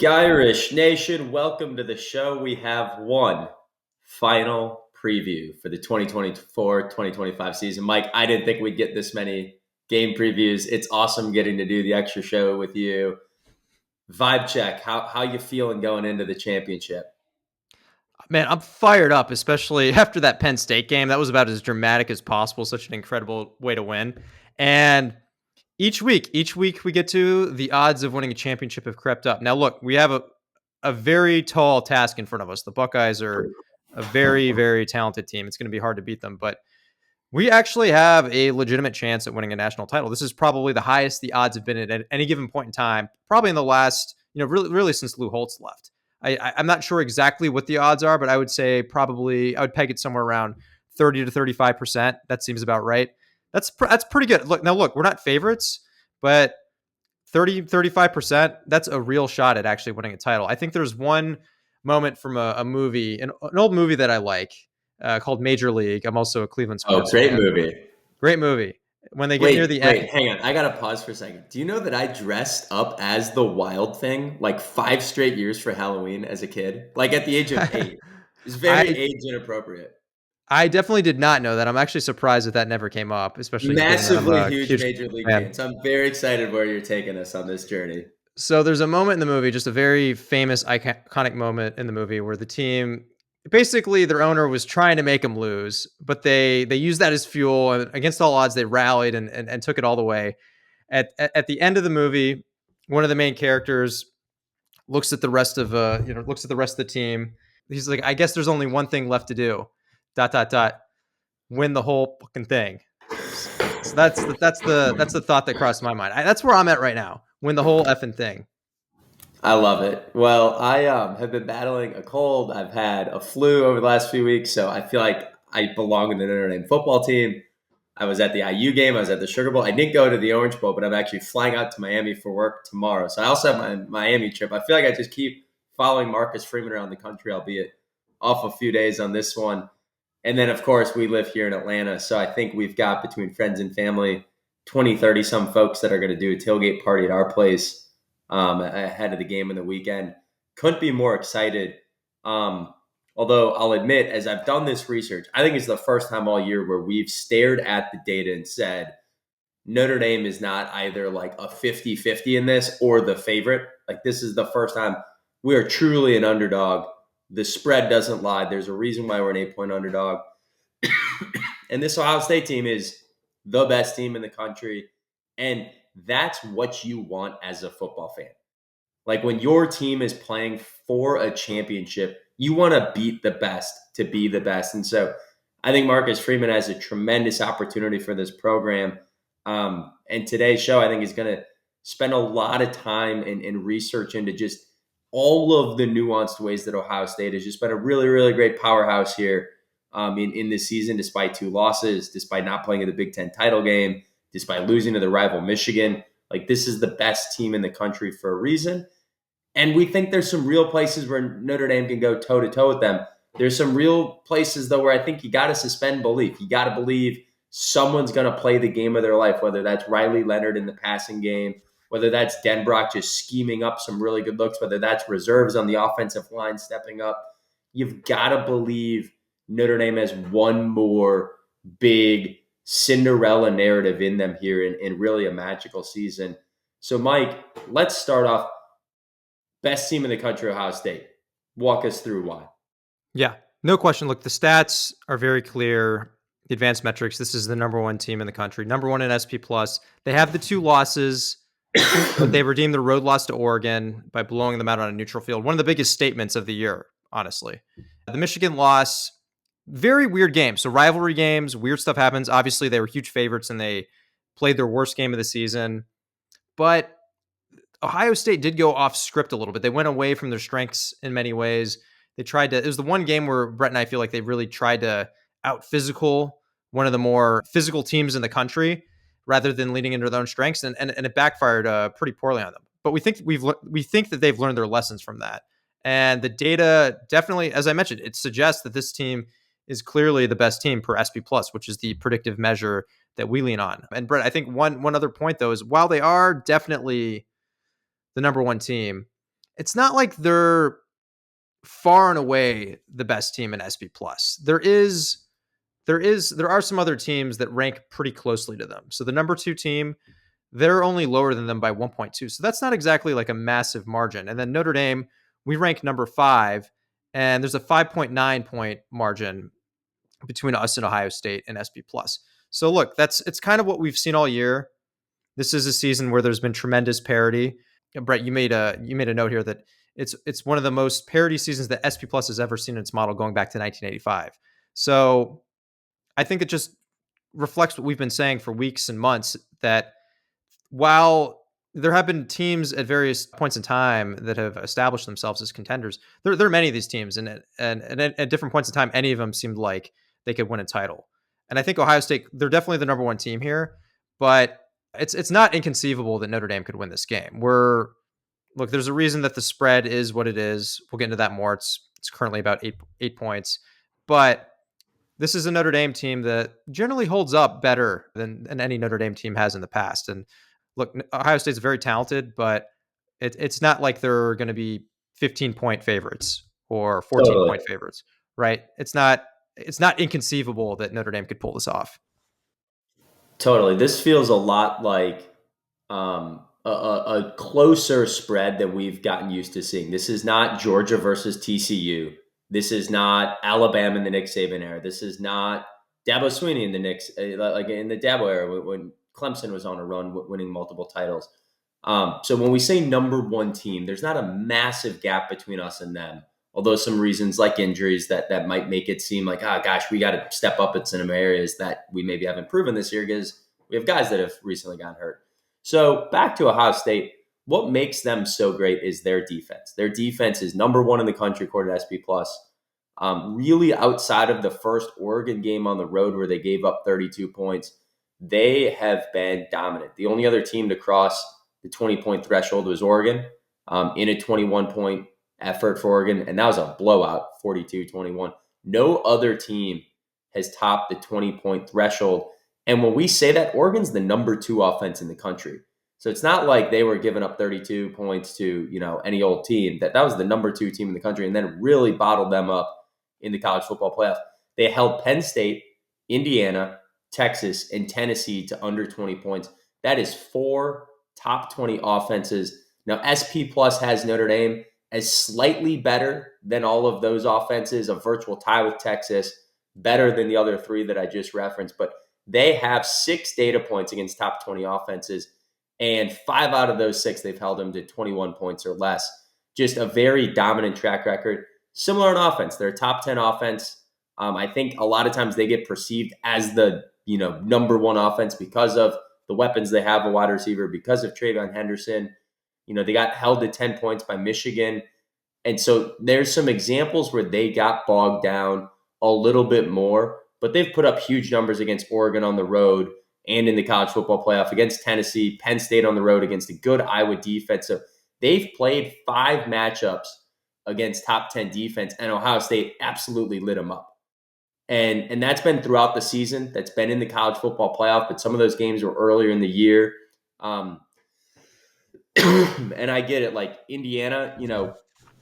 Irish Nation, welcome to the show. We have one final preview for the 2024-2025 season. Mike, I didn't think we'd get this many game previews. It's awesome getting to do the extra show with you. Vibe check. How you feeling going into the championship? Man, I'm fired up, especially after that Penn State game. That was about as dramatic as possible. Such an incredible way to win. And each week we get to the odds of winning a championship have crept up. Now, look, we have a very tall task in front of us. The Buckeyes are a very, very talented team. It's going to be hard to beat them, but we actually have a legitimate chance at winning a national title. This is probably the highest the odds have been at any given point in time, probably in the last, really since Lou Holtz left. I'm not sure exactly what the odds are, but I would say probably I would peg it somewhere around 30 to 35%. That seems about right. That's pretty good. Look, we're not favorites, but 35%, that's a real shot at actually winning a title. I think there's one moment from a movie, an old movie that I like called Major League. I'm also a Cleveland sports Great fan. movie. Great movie. When they get near the end. Wait, hang on. I got to pause for a second. Do you know that I dressed up as the Wild Thing like 5 straight years for Halloween as a kid? Like at the age of 8. It's very age inappropriate. I definitely did not know that. I'm actually surprised that never came up, especially massively huge Major League fan. So I'm very excited where you're taking us on this journey. So there's a moment in the movie, just a very famous, iconic moment in the movie where the team, basically their owner was trying to make them lose, but they used that as fuel, and against all odds, they rallied and took it all the way. At the end of the movie, one of the main characters looks at the rest of the team. He's like, I guess there's only one thing left to do. ... Win the whole fucking thing. So that's the thought that crossed my mind. That's where I'm at right now. Win the whole effing thing. I love it. Well, I have been battling a cold. I've had a flu over the last few weeks, so I feel like I belong in the Notre Dame football team. I was at the IU game. I was at the Sugar Bowl. I didn't go to the Orange Bowl, but I'm actually flying out to Miami for work tomorrow. So I also have my Miami trip. I feel like I just keep following Marcus Freeman around the country, albeit off a few days on this one. And then, of course, we live here in Atlanta. So I think we've got, between friends and family, 20, 30 some folks that are going to do a tailgate party at our place ahead of the game in the weekend. Couldn't be more excited. Although I'll admit, as I've done this research, I think it's the first time all year where we've stared at the data and said, Notre Dame is not either like a 50-50 in this or the favorite. Like, this is the first time we are truly an underdog. The spread doesn't lie. There's a reason why we're an 8-point underdog. And this Ohio State team is the best team in the country. And that's what you want as a football fan. Like, when your team is playing for a championship, you want to beat the best to be the best. And so I think Marcus Freeman has a tremendous opportunity for this program. And today's show, I think, is going to spend a lot of time and research into just all of the nuanced ways that Ohio State has just been a really, really great powerhouse here in this season, despite 2 losses, despite not playing in the Big Ten title game, despite losing to the rival Michigan. Like, this is the best team in the country for a reason. And we think there's some real places where Notre Dame can go toe-to-toe with them. There's some real places, though, where I think you got to suspend belief. You got to believe someone's going to play the game of their life, whether that's Riley Leonard in the passing game, whether that's Denbrock just scheming up some really good looks, whether that's reserves on the offensive line stepping up. You've got to believe Notre Dame has one more big Cinderella narrative in them here in really a magical season. So, Mike, let's start off. Best team in the country, Ohio State. Walk us through why. Yeah, no question. Look, the stats are very clear. The advanced metrics, this is the number 1 team in the country. Number 1 in SP+. They have the 2 losses, but they redeemed the road loss to Oregon by blowing them out on a neutral field. One of the biggest statements of the year, honestly. The Michigan loss, very weird game. So rivalry games, weird stuff happens. Obviously, they were huge favorites and they played their worst game of the season. But Ohio State did go off script a little bit. They went away from their strengths in many ways. It was the one game where Brett and I feel like they really tried to out physical one of the more physical teams in the country rather than leaning into their own strengths. And it backfired pretty poorly on them. But we think that they've learned their lessons from that. And the data definitely, as I mentioned, it suggests that this team is clearly the best team per SP+, which is the predictive measure that we lean on. And Brett, I think one other point, though, is while they are definitely the number 1 team, it's not like they're far and away the best team in SP plus. There are some other teams that rank pretty closely to them. So the number 2 team, they're only lower than them by 1.2. So that's not exactly like a massive margin. And then Notre Dame, we rank number 5, and there's a 5.9 point margin between us and Ohio State and SP plus. So look, it's kind of what we've seen all year. This is a season where there's been tremendous parity. Brett, you made a note here that it's one of the most parity seasons that SP Plus has ever seen in its model, going back to 1985. So I think it just reflects what we've been saying for weeks and months, that while there have been teams at various points in time that have established themselves as contenders, there are many of these teams, and at different points in time, any of them seemed like they could win a title. And I think Ohio State, they're definitely the number 1 team here, but it's not inconceivable that Notre Dame could win this game. Look, there's a reason that the spread is what it is. We'll get into that more. It's currently about 8 points, but this is a Notre Dame team that generally holds up better than any Notre Dame team has in the past. And look, Ohio State's very talented, but it's not like they're going to be 15-point favorites or 14-point Totally. favorites, right? It's not inconceivable that Notre Dame could pull this off. Totally. This feels a lot like a closer spread than we've gotten used to seeing. This is not Georgia versus TCU. This is not Alabama in the Nick Saban era. This is not Dabo Swinney in the Knicks, like in the Dabo era when Clemson was on a run, winning multiple titles. So when we say number 1 team, there's not a massive gap between us and them. Although some reasons like injuries that might make it seem like, oh gosh, we got to step up in some areas that we maybe haven't proven this year because we have guys that have recently gotten hurt. So back to Ohio State, what makes them so great is their defense. Their defense is number 1 in the country according to SP Plus. Really, outside of the first Oregon game on the road where they gave up 32 points, they have been dominant. The only other team to cross the 20-point threshold was Oregon in a 21-point effort for Oregon, and that was a blowout, 42-21. No other team has topped the 20-point threshold. And when we say that, Oregon's the number 2 offense in the country. So it's not like they were giving up 32 points to, any old team. That was the number 2 team in the country, and then really bottled them up in the college football playoff. They held Penn State, Indiana, Texas, and Tennessee to under 20 points. That is 4 top 20 offenses. Now, SP Plus has Notre Dame as slightly better than all of those offenses, a virtual tie with Texas, better than the other 3 that I just referenced. But they have 6 data points against top 20 offenses, and 5 out of those 6, they've held them to 21 points or less. Just a very dominant track record. Similar in offense. They're a top 10 offense. I think a lot of times they get perceived as the number 1 offense because of the weapons they have, a wide receiver, because of Travion Henderson. They got held to 10 points by Michigan. And so there's some examples where they got bogged down a little bit more, but they've put up huge numbers against Oregon on the road and in the college football playoff, against Tennessee, Penn State on the road, against a good Iowa defense. So they've played 5 matchups against top 10 defense, and Ohio State absolutely lit them up. And that's been throughout the season. That's been in the college football playoff, but some of those games were earlier in the year. And I get it. Like Indiana,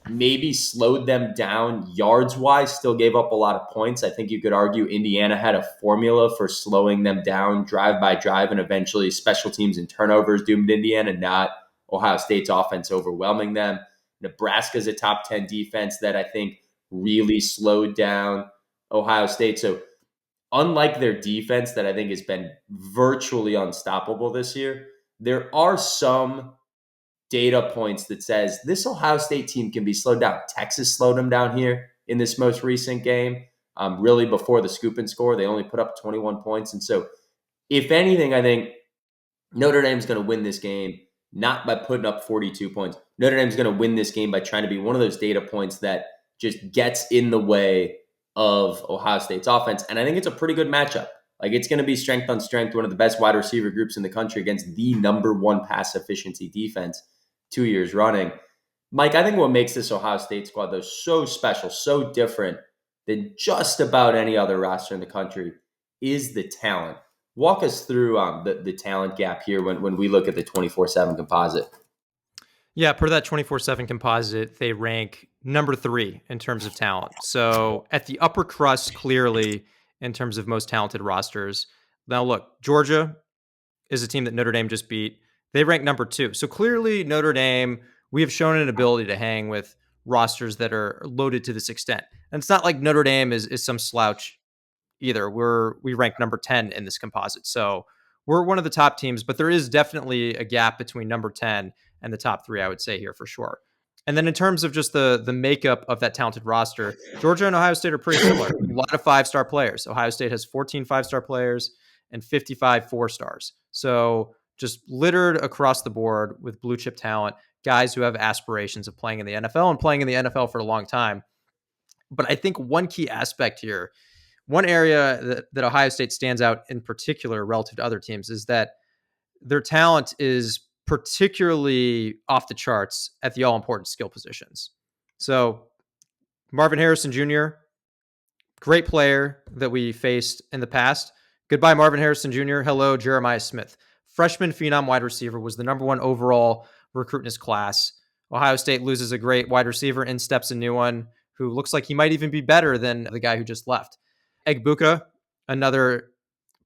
maybe slowed them down yards wise, still gave up a lot of points. I think you could argue Indiana had a formula for slowing them down drive by drive, and eventually special teams and turnovers doomed Indiana, not Ohio State's offense overwhelming them. Nebraska's a top 10 defense that I think really slowed down Ohio State. So unlike their defense that I think has been virtually unstoppable this year, there are some data points that says this Ohio State team can be slowed down. Texas slowed them down here in this most recent game. Really before the scoop and score, they only put up 21 points. And so if anything, I think Notre Dame's going to win this game not by putting up 42 points. Notre Dame's going to win this game by trying to be one of those data points that just gets in the way of Ohio State's offense. And I think it's a pretty good matchup. Like it's going to be strength on strength, one of the best wide receiver groups in the country against the number 1 pass efficiency defense 2 years running. Mike, I think what makes this Ohio State squad, though, so special, so different than just about any other roster in the country is the talent. Walk us through the talent gap here when we look at the 24/7 composite. Yeah, per that 24/7 composite, they rank number 3 in terms of talent. So at the upper crust, clearly, in terms of most talented rosters. Now, look, Georgia is a team that Notre Dame just beat. They rank number 2. So clearly, Notre Dame, we have shown an ability to hang with rosters that are loaded to this extent. And it's not like Notre Dame is some slouch either. We rank number 10 in this composite. So we're one of the top teams, but there is definitely a gap between number 10 and the top 3, I would say here for sure. And then in terms of just the makeup of that talented roster, Georgia and Ohio State are pretty similar. A lot of 5-star players. Ohio State has 14 5-star players and 55 4-stars. So just littered across the board with blue chip talent, guys who have aspirations of playing in the NFL and playing in the NFL for a long time. But I think one key aspect here, one area that Ohio State stands out in particular relative to other teams, is that their talent is particularly off the charts at the all important skill positions. So Marvin Harrison Jr., great player that we faced in the past. Goodbye, Marvin Harrison Jr. Hello, Jeremiah Smith. Freshman phenom wide receiver, was the number 1 overall recruit in his class. Ohio State loses a great wide receiver, in steps a new one who looks like he might even be better than the guy who just left. Egbuka, another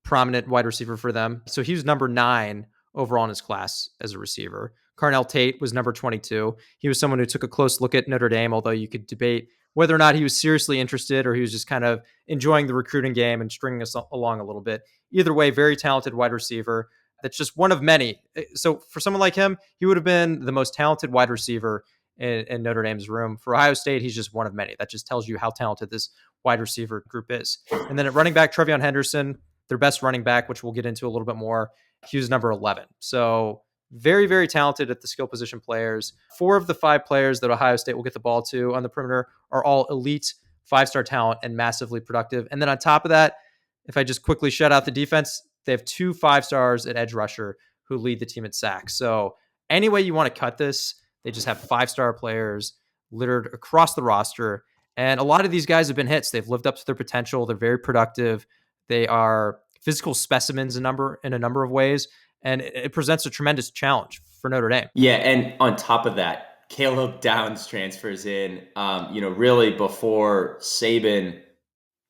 prominent wide receiver for them. So he was number 9 overall in his class as a receiver. Carnell Tate was number 22. He was someone who took a close look at Notre Dame, although you could debate whether or not he was seriously interested or he was just kind of enjoying the recruiting game and stringing us along a little bit. Either way, very talented wide receiver. That's just one of many. So for someone like him, he would have been the most talented wide receiver in Notre Dame's room. For Ohio State, he's just one of many. That just tells you how talented this wide receiver group is. And then at running back, Trevion Henderson, their best running back, which we'll get into a little bit more, he was number 11. So very, very talented at the skill position players. 4 of the 5 players that Ohio State will get the ball to on the perimeter are all elite 5-star talent and massively productive. And then on top of that, if I just quickly shout out the defense, they have 2 5-stars at edge rusher who lead the team at sacks. So any way you want to cut this, they just have 5-star players littered across the roster. And a lot of these guys have been hits. They've lived up to their potential. They're very productive. They are physical specimens in a number of ways, and it presents a tremendous challenge for Notre Dame. Yeah, and on top of that, Caleb Downs transfers in, really before Saban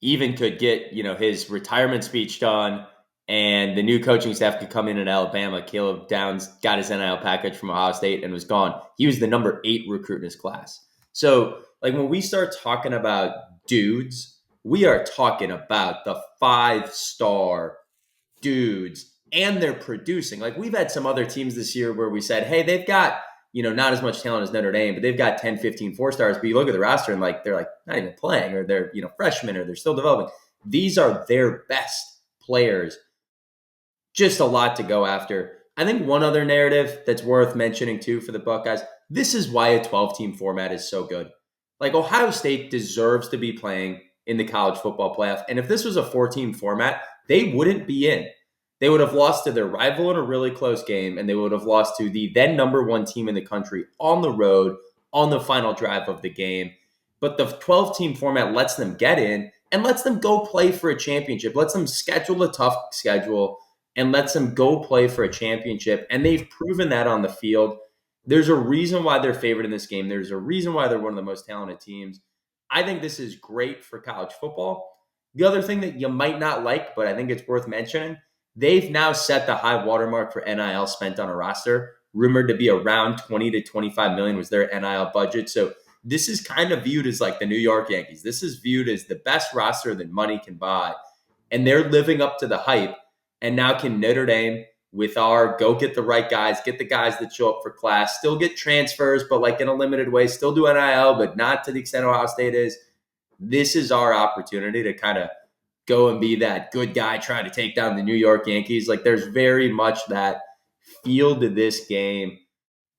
even could get, his retirement speech done and the new coaching staff could come in Alabama. Caleb Downs got his NIL package from Ohio State and was gone. He was the number 8 recruit in his class. So, like, when we start talking about dudes, we are talking about the 5-star dudes, and they're producing. Like, we've had some other teams this year where we said, hey, they've got, not as much talent as Notre Dame, but they've got 10, 15 4-stars. But you look at the roster and they're not even playing, or they're, freshmen, or they're still developing. These are their best players. Just a lot to go after. I think one other narrative that's worth mentioning too for the Buckeyes, this is why a 12-team format is so good. Like, Ohio State deserves to be playing in the college football playoff. And if this was a 4-team format, they wouldn't be in. They would have lost to their rival in a really close game, and they would have lost to the then number 1 team in the country on the road on the final drive of the game. But the 12-team format lets them get in and lets them go play for a championship, lets them schedule a tough schedule, and lets them go play for a championship. And they've proven that on the field. There's a reason why they're favored in this game. There's a reason why they're one of the most talented teams. I think this is great for college football. The other thing that you might not like, but I think it's worth mentioning, they've now set the high watermark for NIL spent on a roster, rumored to be around 20 to 25 million was their NIL budget. So this is kind of viewed as like the New York Yankees. This is viewed as the best roster that money can buy. And they're living up to the hype. And now can Notre Dame, with our go get the right guys, get the guys that show up for class, still get transfers, but like in a limited way, still do NIL, but not to the extent Ohio State is. This is our opportunity to kind of go and be that good guy trying to take down the New York Yankees. Like, there's very much that feel to this game.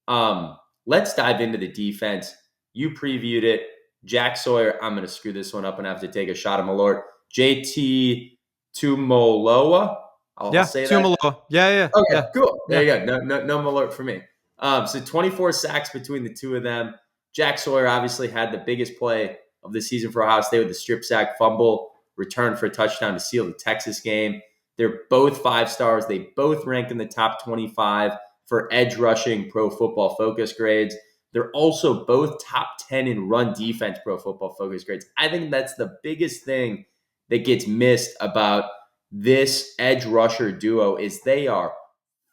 Let's dive into the defense. You previewed it. Jack Sawyer, I'm going to screw this one up and have to take a shot of Malort. JT Tumoloa. I'll say that. Tumaloa. Yeah. Okay, yeah. Cool. There you go. No Malort for me. So 24 sacks between the two of them. Jack Sawyer obviously had the biggest play of the season for Ohio State with the strip sack fumble, return for a touchdown to seal the Texas game. They're both 5-stars. They both rank in the top 25 for edge rushing Pro Football Focus grades. They're also both top 10 in run defense Pro Football Focus grades. I think that's the biggest thing that gets missed about this edge rusher duo is they are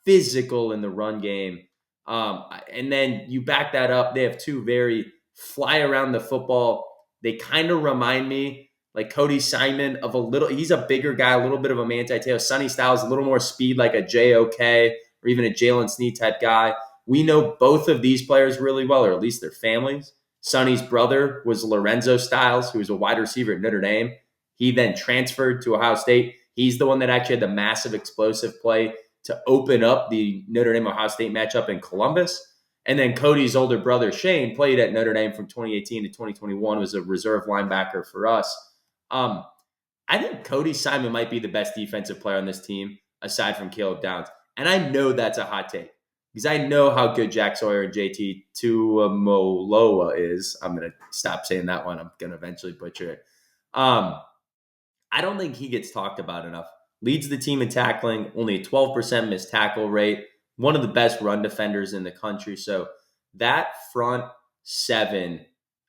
physical in the run game. And then you back that up. They have two very fly around the football. They kind of remind me like Cody Simon of a little, he's a bigger guy, a little bit of a Manti Te'o. Sonny Styles, a little more speed like a JOK or even a Jalen Snead type guy. We know both of these players really well, or at least their families. Sonny's brother was Lorenzo Styles, who was a wide receiver at Notre Dame. He then transferred to Ohio State. He's the one that actually had the massive explosive play to open up the Notre Dame-Ohio State matchup in Columbus. And then Cody's older brother, Shane, played at Notre Dame from 2018 to 2021, was a reserve linebacker for us. I think Cody Simon might be the best defensive player on this team, aside from Caleb Downs. And I know that's a hot take because I know how good Jack Sawyer and JT Tuimoloau is. I'm going to stop saying that one. I'm going to eventually butcher it. I don't think he gets talked about enough. Leads the team in tackling, only a 12% missed tackle rate, one of the best run defenders in the country. So that front seven,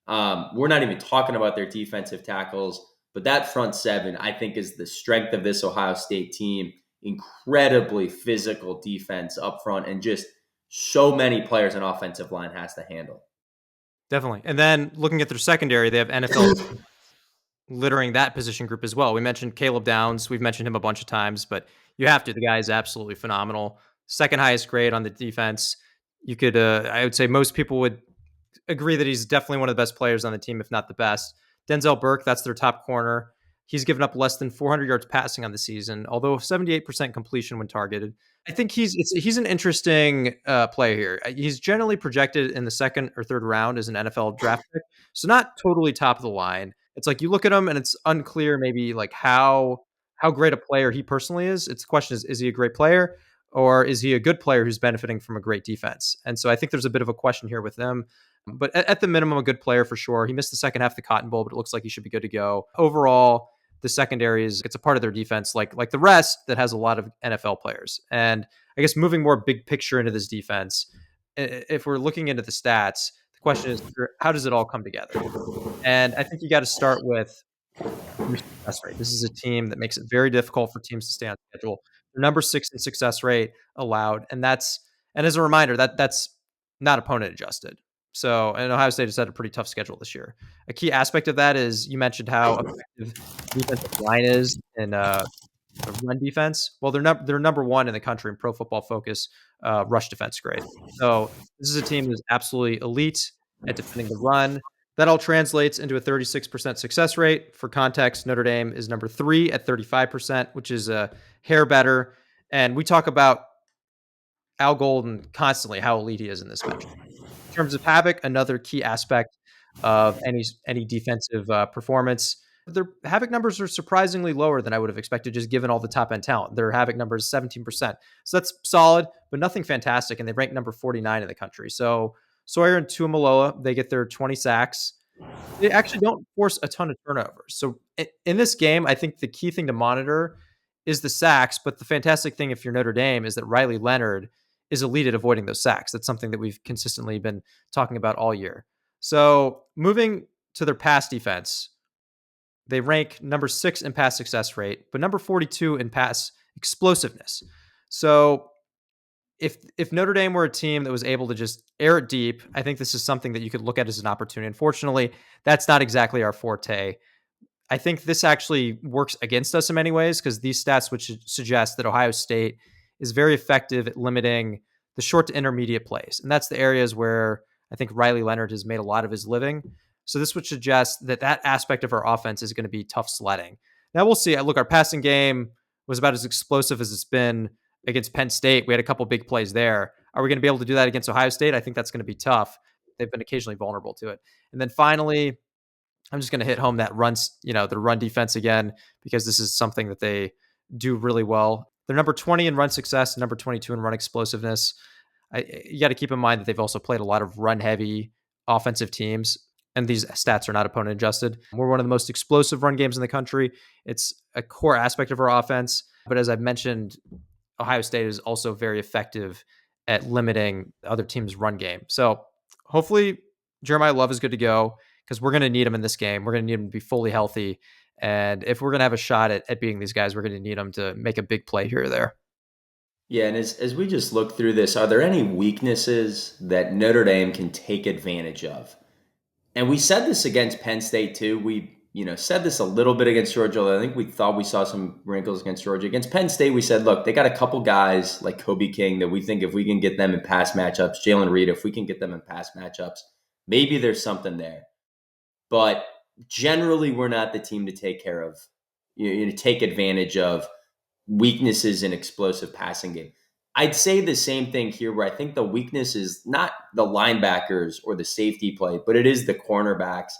we're not even talking about their defensive tackles, but that front seven, I think, is the strength of this Ohio State team. Incredibly physical defense up front and just so many players an offensive line has to handle. Definitely. And then looking at their secondary, they have NFL littering that position group as well. We mentioned Caleb Downs. We've mentioned him a bunch of times, but you have to. The guy is absolutely phenomenal. Second highest grade on the defense. You could, I would say most people would agree that he's definitely one of the best players on the team, if not the best. Denzel Burke, that's their top corner. He's given up less than 400 yards passing on the season, although 78% completion when targeted. I think he's an interesting player here. He's generally projected in the second or third round as an NFL draft pick, so not totally top of the line. It's like you look at him and it's unclear maybe like how great a player he personally is. It's the question is he a great player or is he a good player who's benefiting from a great defense? And so I think there's a bit of a question here with them. But at the minimum, a good player for sure. He missed the second half of the Cotton Bowl, but it looks like he should be good to go. Overall, the secondary it's a part of their defense, like the rest that has a lot of NFL players. And I guess moving more big picture into this defense, if we're looking into the stats, the question is how does it all come together? And I think you got to start with success rate. This is a team that makes it very difficult for teams to stay on schedule. They're number 6 in success rate allowed, and as a reminder, that's not opponent adjusted. So, and Ohio State has had a pretty tough schedule this year. A key aspect of that is you mentioned how effective defensive line is in run defense. Well, they're number 1 in the country in Pro Football Focus rush defense grade. So this is a team that is absolutely elite at defending the run. That all translates into a 36% success rate. For context, Notre Dame is number 3 at 35%, which is a hair better. And we talk about Al Golden constantly, how elite he is in this metric. In terms of havoc, another key aspect of any defensive performance, their havoc numbers are surprisingly lower than I would have expected, just given all the top end talent. Their havoc number is 17%. So that's solid, but nothing fantastic. And they rank number 49 in the country. So Sawyer and Tuimoloau, they get their 20 sacks. They actually don't force a ton of turnovers. So in this game, I think the key thing to monitor is the sacks. But the fantastic thing, if you're Notre Dame, is that Riley Leonard is elite at avoiding those sacks. That's something that we've consistently been talking about all year. So moving to their pass defense, they rank number 6 in pass success rate, but number 42 in pass explosiveness. So if Notre Dame were a team that was able to just air it deep, I think this is something that you could look at as an opportunity. Unfortunately, that's not exactly our forte. I think this actually works against us in many ways because these stats would suggest that Ohio State is very effective at limiting the short to intermediate plays. And that's the areas where I think Riley Leonard has made a lot of his living. So this would suggest that aspect of our offense is going to be tough sledding. Now we'll see. Look, our passing game was about as explosive as it's been against Penn State. We had a couple big plays there. Are we going to be able to do that against Ohio State? I think that's going to be tough. They've been occasionally vulnerable to it. And then finally, I'm just going to hit home that the run defense again, because this is something that they do really well. They're number 20 in run success, number 22 in run explosiveness. You got to keep in mind that they've also played a lot of run-heavy offensive teams, and these stats are not opponent adjusted. We're one of the most explosive run games in the country. It's a core aspect of our offense. But as I've mentioned, Ohio State is also very effective at limiting the other team's run game. So hopefully Jeremiah Love is good to go because we're going to need him in this game. We're going to need him to be fully healthy. And if we're going to have a shot at beating these guys, we're going to need him to make a big play here or there. Yeah, and as we just look through this, are there any weaknesses that Notre Dame can take advantage of? And we said this against Penn State too. We, said this a little bit against Georgia. I think we thought we saw some wrinkles against Georgia. Against Penn State, we said, look, they got a couple guys like Kobe King that we think if we can get them in pass matchups, Jalen Reed, if we can get them in pass matchups, maybe there's something there. But generally, we're not the team to take care of, take advantage of weaknesses in explosive passing game. I'd say the same thing here, where I think the weakness is not the linebackers or the safety play, but it is the cornerbacks.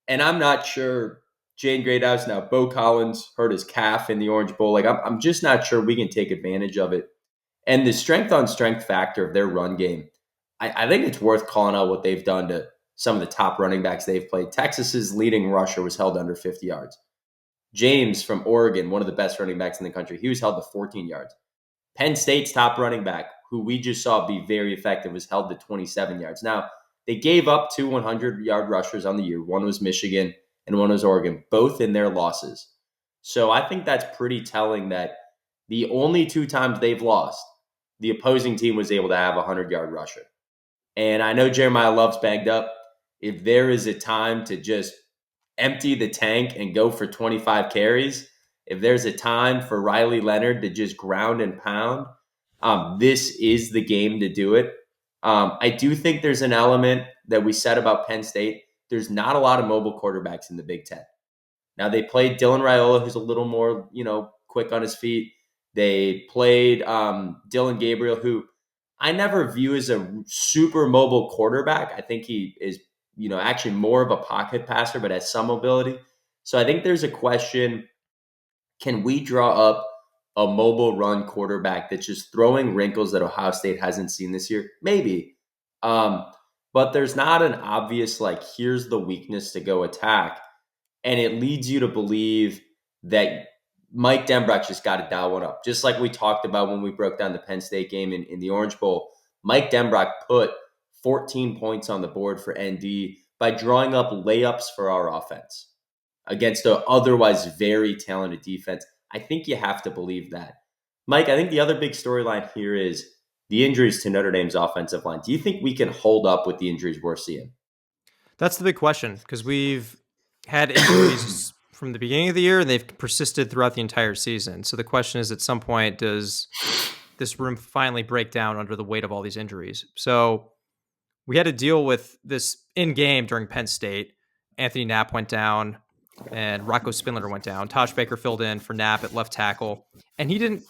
And I'm not sure Jane Greathouse, now Bo Collins hurt his calf in the Orange Bowl. Like, I'm just not sure we can take advantage of it. And the strength on strength factor of their run game, I think it's worth calling out what they've done to some of the top running backs they've played. Texas's leading rusher was held under 50 yards. James from Oregon, one of the best running backs in the country, he was held to 14 yards. Penn State's top running back, who we just saw be very effective, was held to 27 yards. Now, they gave up 2 100-yard rushers on the year. One was Michigan and one was Oregon, both in their losses. So I think that's pretty telling that the only 2 times they've lost, the opposing team was able to have a 100-yard rusher. And I know Jeremiah Love's banged up. If there is a time to just empty the tank and go for 25 carries, if there's a time for Riley Leonard to just ground and pound, this is the game to do it. I do think there's an element that we said about Penn State. There's not a lot of mobile quarterbacks in the Big Ten. Now, they played Dylan Raiola, who's a little more, quick on his feet. They played Dylan Gabriel, who I never view as a super mobile quarterback. I think he is, actually more of a pocket passer, but has some mobility. So I think there's a question, can we draw up a mobile run quarterback that's just throwing wrinkles that Ohio State hasn't seen this year? Maybe. But there's not an obvious, here's the weakness to go attack. And it leads you to believe that Mike Denbrock just got to dial one up. Just like we talked about when we broke down the Penn State game in the Orange Bowl, Mike Denbrock put 14 points on the board for ND by drawing up layups for our offense against an otherwise very talented defense. I think you have to believe that. Mike, I think the other big storyline here is the injuries to Notre Dame's offensive line. Do you think we can hold up with the injuries we're seeing? That's the big question, because we've had injuries from the beginning of the year and they've persisted throughout the entire season. So the question is, at some point, does this room finally break down under the weight of all these injuries? So we had to deal with this in game during Penn State. Anthony Knapp went down and Rocco Spindler went down. Tosh Baker filled in for Knapp at left tackle, and he didn't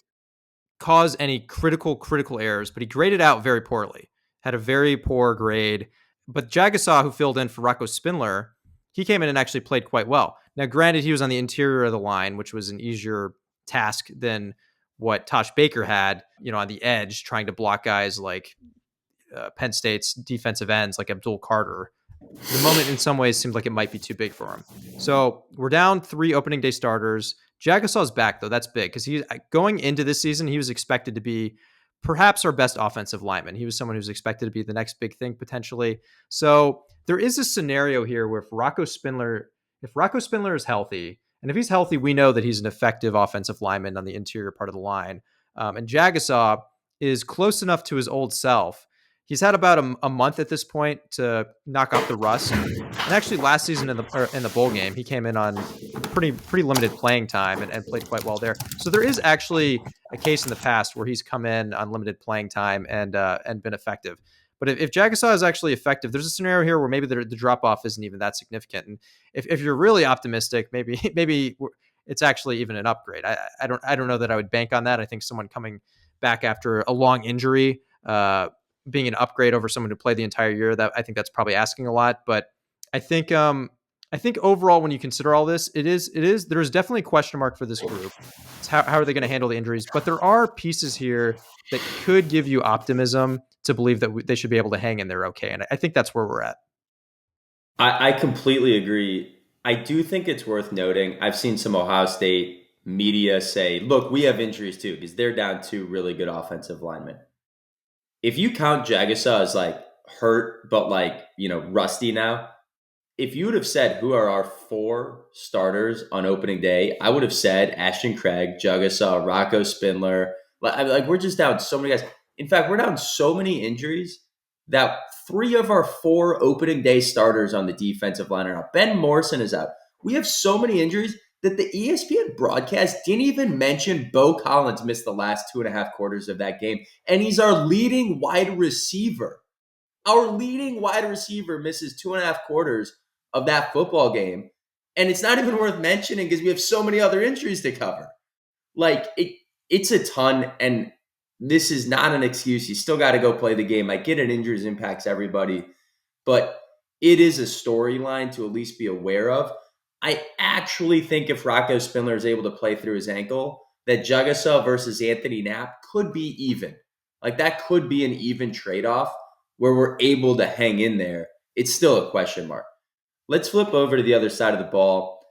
cause any critical errors, but he graded out very poorly, had a very poor grade. But Jagasaw, who filled in for Rocco Spindler, he came in and actually played quite well. Now, granted, he was on the interior of the line, which was an easier task than what Tosh Baker had, on the edge, trying to block guys like Penn State's defensive ends, like Abdul Carter. The moment in some ways seemed like it might be too big for him. So we're down 3 opening day starters. Jagasaw's back, though. That's big, because he's going into this season, he was expected to be perhaps our best offensive lineman. He was someone who's expected to be the next big thing potentially. So there is a scenario here where if Rocco Spindler is healthy, and if he's healthy, we know that he's an effective offensive lineman on the interior part of the line. And Jagasaw is close enough to his old self. He's had about a month at this point to knock off the rust. And actually, last season in the bowl game, he came in on pretty limited playing time and played quite well there. So there is actually a case in the past where he's come in on limited playing time and been effective. But if Jagasaw is actually effective, there's a scenario here where maybe the drop off isn't even that significant. And if you're really optimistic, maybe it's actually even an upgrade. I don't know that I would bank on that. I think someone coming back after a long injury, being an upgrade over someone who played the entire year, that I think that's probably asking a lot. But I think overall, when you consider all this, there is definitely a question mark for this group. It's how are they going to handle the injuries? But there are pieces here that could give you optimism to believe that they should be able to hang in there okay. And I think that's where we're at. I completely agree. I do think it's worth noting, I've seen some Ohio State media say, look, we have injuries too, because they're down 2 really good offensive linemen. if you count Jagasa as like hurt, but like, rusty now, if you would have said who are our four starters on opening day, I would have said Ashton Craig, Jagasa, Rocco Spindler. Like we're just down so many guys. In fact, we're down so many injuries that three of our four opening day starters on the defensive line are out. Ben Morrison is out. We have so many injuries that the ESPN broadcast didn't even mention Bo Collins missed the last 2.5 quarters of that game. And he's our leading wide receiver. Our leading wide receiver misses 2.5 quarters of that football game. And it's not even worth mentioning because we have so many other injuries to cover. Like it's a ton. And this is not an excuse. You still got to go play the game. I get it. Injuries impacts everybody, but it is a storyline to at least be aware of. I actually think if Rocco Spindler is able to play through his ankle, that Jagasa versus Anthony Knapp could be even. Like that could be an even trade-off where we're able to hang in there. It's still a question mark. Let's flip over to the other side of the ball.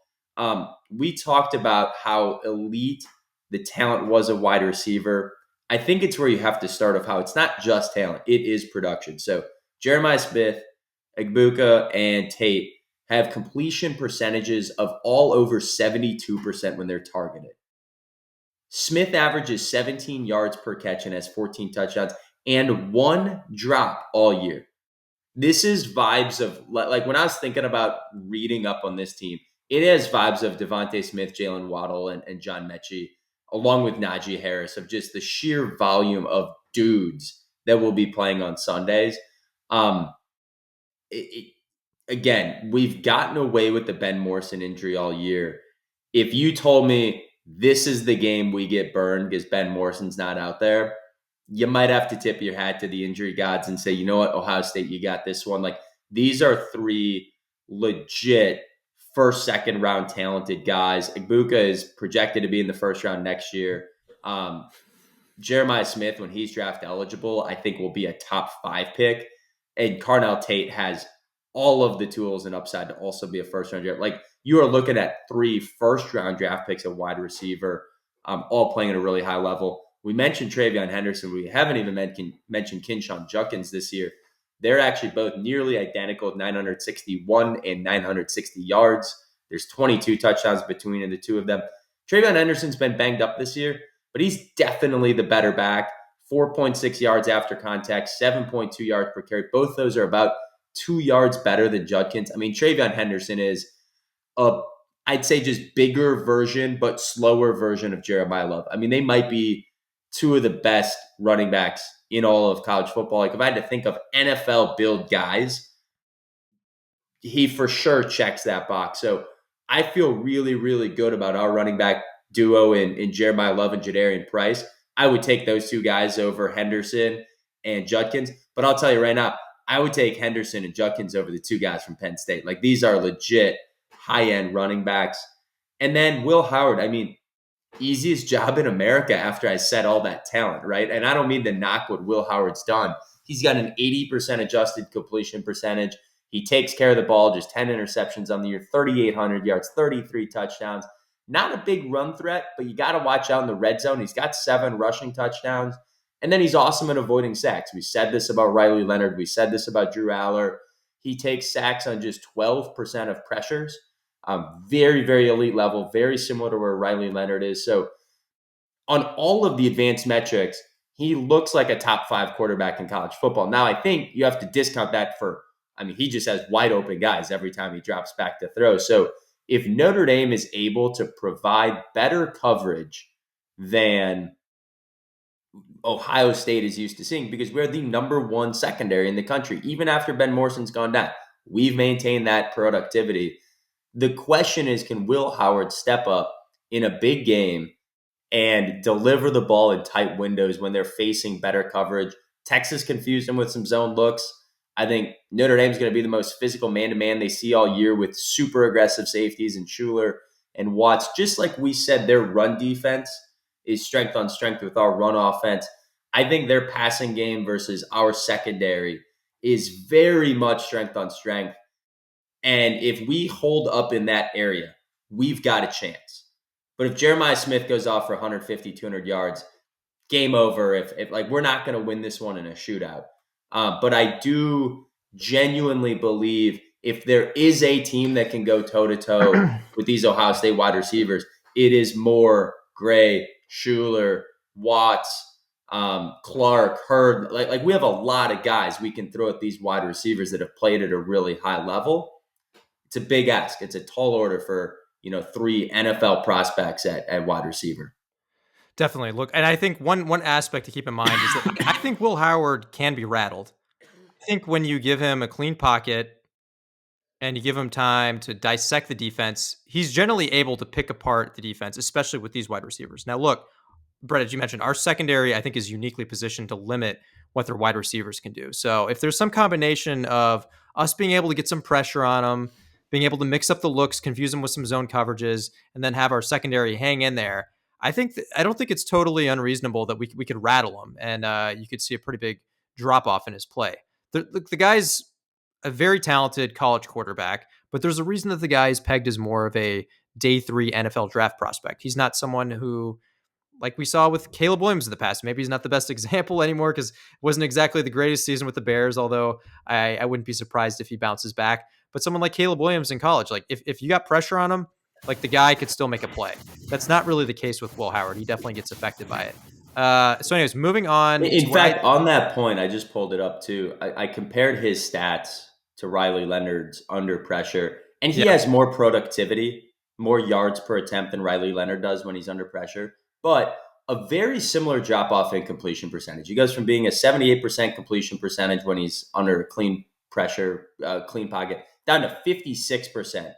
We talked about how elite the talent was a wide receiver. I think it's where you have to start of how it's not just talent, it is production. So Jeremiah Smith, Egbuka, and Tate have completion percentages of all over 72% when they're targeted. Smith averages 17 yards per catch and has 14 touchdowns and one drop all year. This is vibes of, like when I was thinking about reading up on this team, it has vibes of Devontae Smith, Jalen Waddle, and John Mechie, along with Najee Harris, of just the sheer volume of dudes that will be playing on Sundays. Again, we've gotten away with the Ben Morrison injury all year. If you told me this is the game we get burned because Ben Morrison's not out there, you might have to tip your hat to the injury gods and say, you know what, Ohio State, you got this one. Like these are three legit first, second round talented guys. Egbuka is projected to be in the first round next year. Jeremiah Smith, when he's draft eligible, I think will be a top 5 pick. And Carnell Tate has all of the tools and upside to also be a first round draft. Like you are looking at 3 first round draft picks at wide receiver, all playing at a really high level. We mentioned Travion Henderson. We haven't even mentioned Kinshawn Judkins this year. They're actually both nearly identical at 961 and 960 yards. There's 22 touchdowns between the two of them. Travion Henderson's been banged up this year, but he's definitely the better back. 4.6 yards after contact, 7.2 yards per carry. Both those are about 2 yards better than Judkins. I mean, Travion Henderson is I'd say just bigger version, but slower version of Jeremiah Love. I mean, they might be two of the best running backs in all of college football. Like if I had to think of NFL build guys, he for sure checks that box. So I feel really, really good about our running back duo in Jeremiah Love and Jadarian Price. I would take those two guys over Henderson and Judkins. But I'll tell you right now, I would take Henderson and Judkins over the two guys from Penn State. Like these are legit high-end running backs. And then Will Howard, I mean, easiest job in America after I said all that talent, right? And I don't mean to knock what Will Howard's done. He's got an 80% adjusted completion percentage. He takes care of the ball, just 10 interceptions on the year, 3,800 yards, 33 touchdowns. Not a big run threat, but you got to watch out in the red zone. He's got 7 rushing touchdowns. And then he's awesome at avoiding sacks. We said this about Riley Leonard. We said this about Drew Aller. He takes sacks on just 12% of pressures. Very, very elite level, very similar to where Riley Leonard is. So on all of the advanced metrics, he looks like a top 5 quarterback in college football. Now, I think you have to discount that he just has wide open guys every time he drops back to throw. So if Notre Dame is able to provide better coverage than Ohio State is used to seeing, because we're the number 1 secondary in the country, even after Ben Morrison's gone down, we've maintained that productivity. The question is, can Will Howard step up in a big game and deliver the ball in tight windows when they're facing better coverage? Texas confused him with some zone looks. I think Notre Dame's going to be the most physical man-to-man they see all year with super aggressive safeties and Schuler and Watts. Just like we said, their run defense is strength on strength with our run offense. I think their passing game versus our secondary is very much strength on strength. And if we hold up in that area, we've got a chance. But if Jeremiah Smith goes off for 150, 200 yards, game over if like we're not going to win this one in a shootout. But I do genuinely believe if there is a team that can go toe to toe with these Ohio State wide receivers, it is more Gray, Schuler, Watts, Clark, Hurd. Like we have a lot of guys we can throw at these wide receivers that have played at a really high level. It's a big ask. It's a tall order for 3 NFL prospects at wide receiver. Definitely. Look, and I think one aspect to keep in mind is that I think Will Howard can be rattled. I think when you give him a clean pocket and you give him time to dissect the defense, he's generally able to pick apart the defense, especially with these wide receivers. Now, look, Brett, as you mentioned, our secondary, I think, is uniquely positioned to limit what their wide receivers can do. So if there's some combination of us being able to get some pressure on them, being able to mix up the looks, confuse them with some zone coverages, and then have our secondary hang in there, I don't think it's totally unreasonable that we could rattle him, and you could see a pretty big drop off in his play. The guy's a very talented college quarterback, but there's a reason that the guy is pegged as more of a day 3 NFL draft prospect. He's not someone who, like we saw with Caleb Williams in the past, maybe he's not the best example anymore because it wasn't exactly the greatest season with the Bears, although I wouldn't be surprised if he bounces back. But someone like Caleb Williams in college, like if you got pressure on him, like the guy could still make a play. That's not really the case with Will Howard. He definitely gets affected by it. So anyways, moving on. In fact, on that point, I just pulled it up too. I compared his stats to Riley Leonard's under pressure, and he has more productivity, more yards per attempt than Riley Leonard does when he's under pressure, but a very similar drop off in completion percentage. He goes from being a 78% completion percentage when he's under clean pressure, clean pocket, down to 56%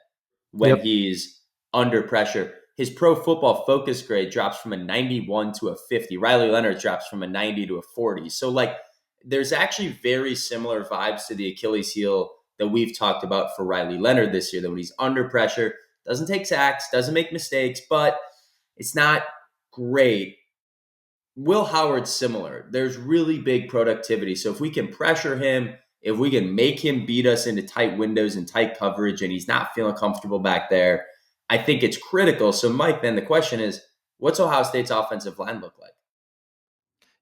when he's under pressure. His Pro Football Focus grade drops from a 91 to a 50. Riley Leonard drops from a 90 to a 40. So, like, there's actually very similar vibes to the Achilles heel that we've talked about for Riley Leonard this year, that when he's under pressure, doesn't take sacks, doesn't make mistakes, but it's not great. Will Howard's similar. There's really big productivity. So if we can pressure him, if we can make him beat us into tight windows and tight coverage, and he's not feeling comfortable back there, I think it's critical. So, Mike, then the question is, what's Ohio State's offensive line look like?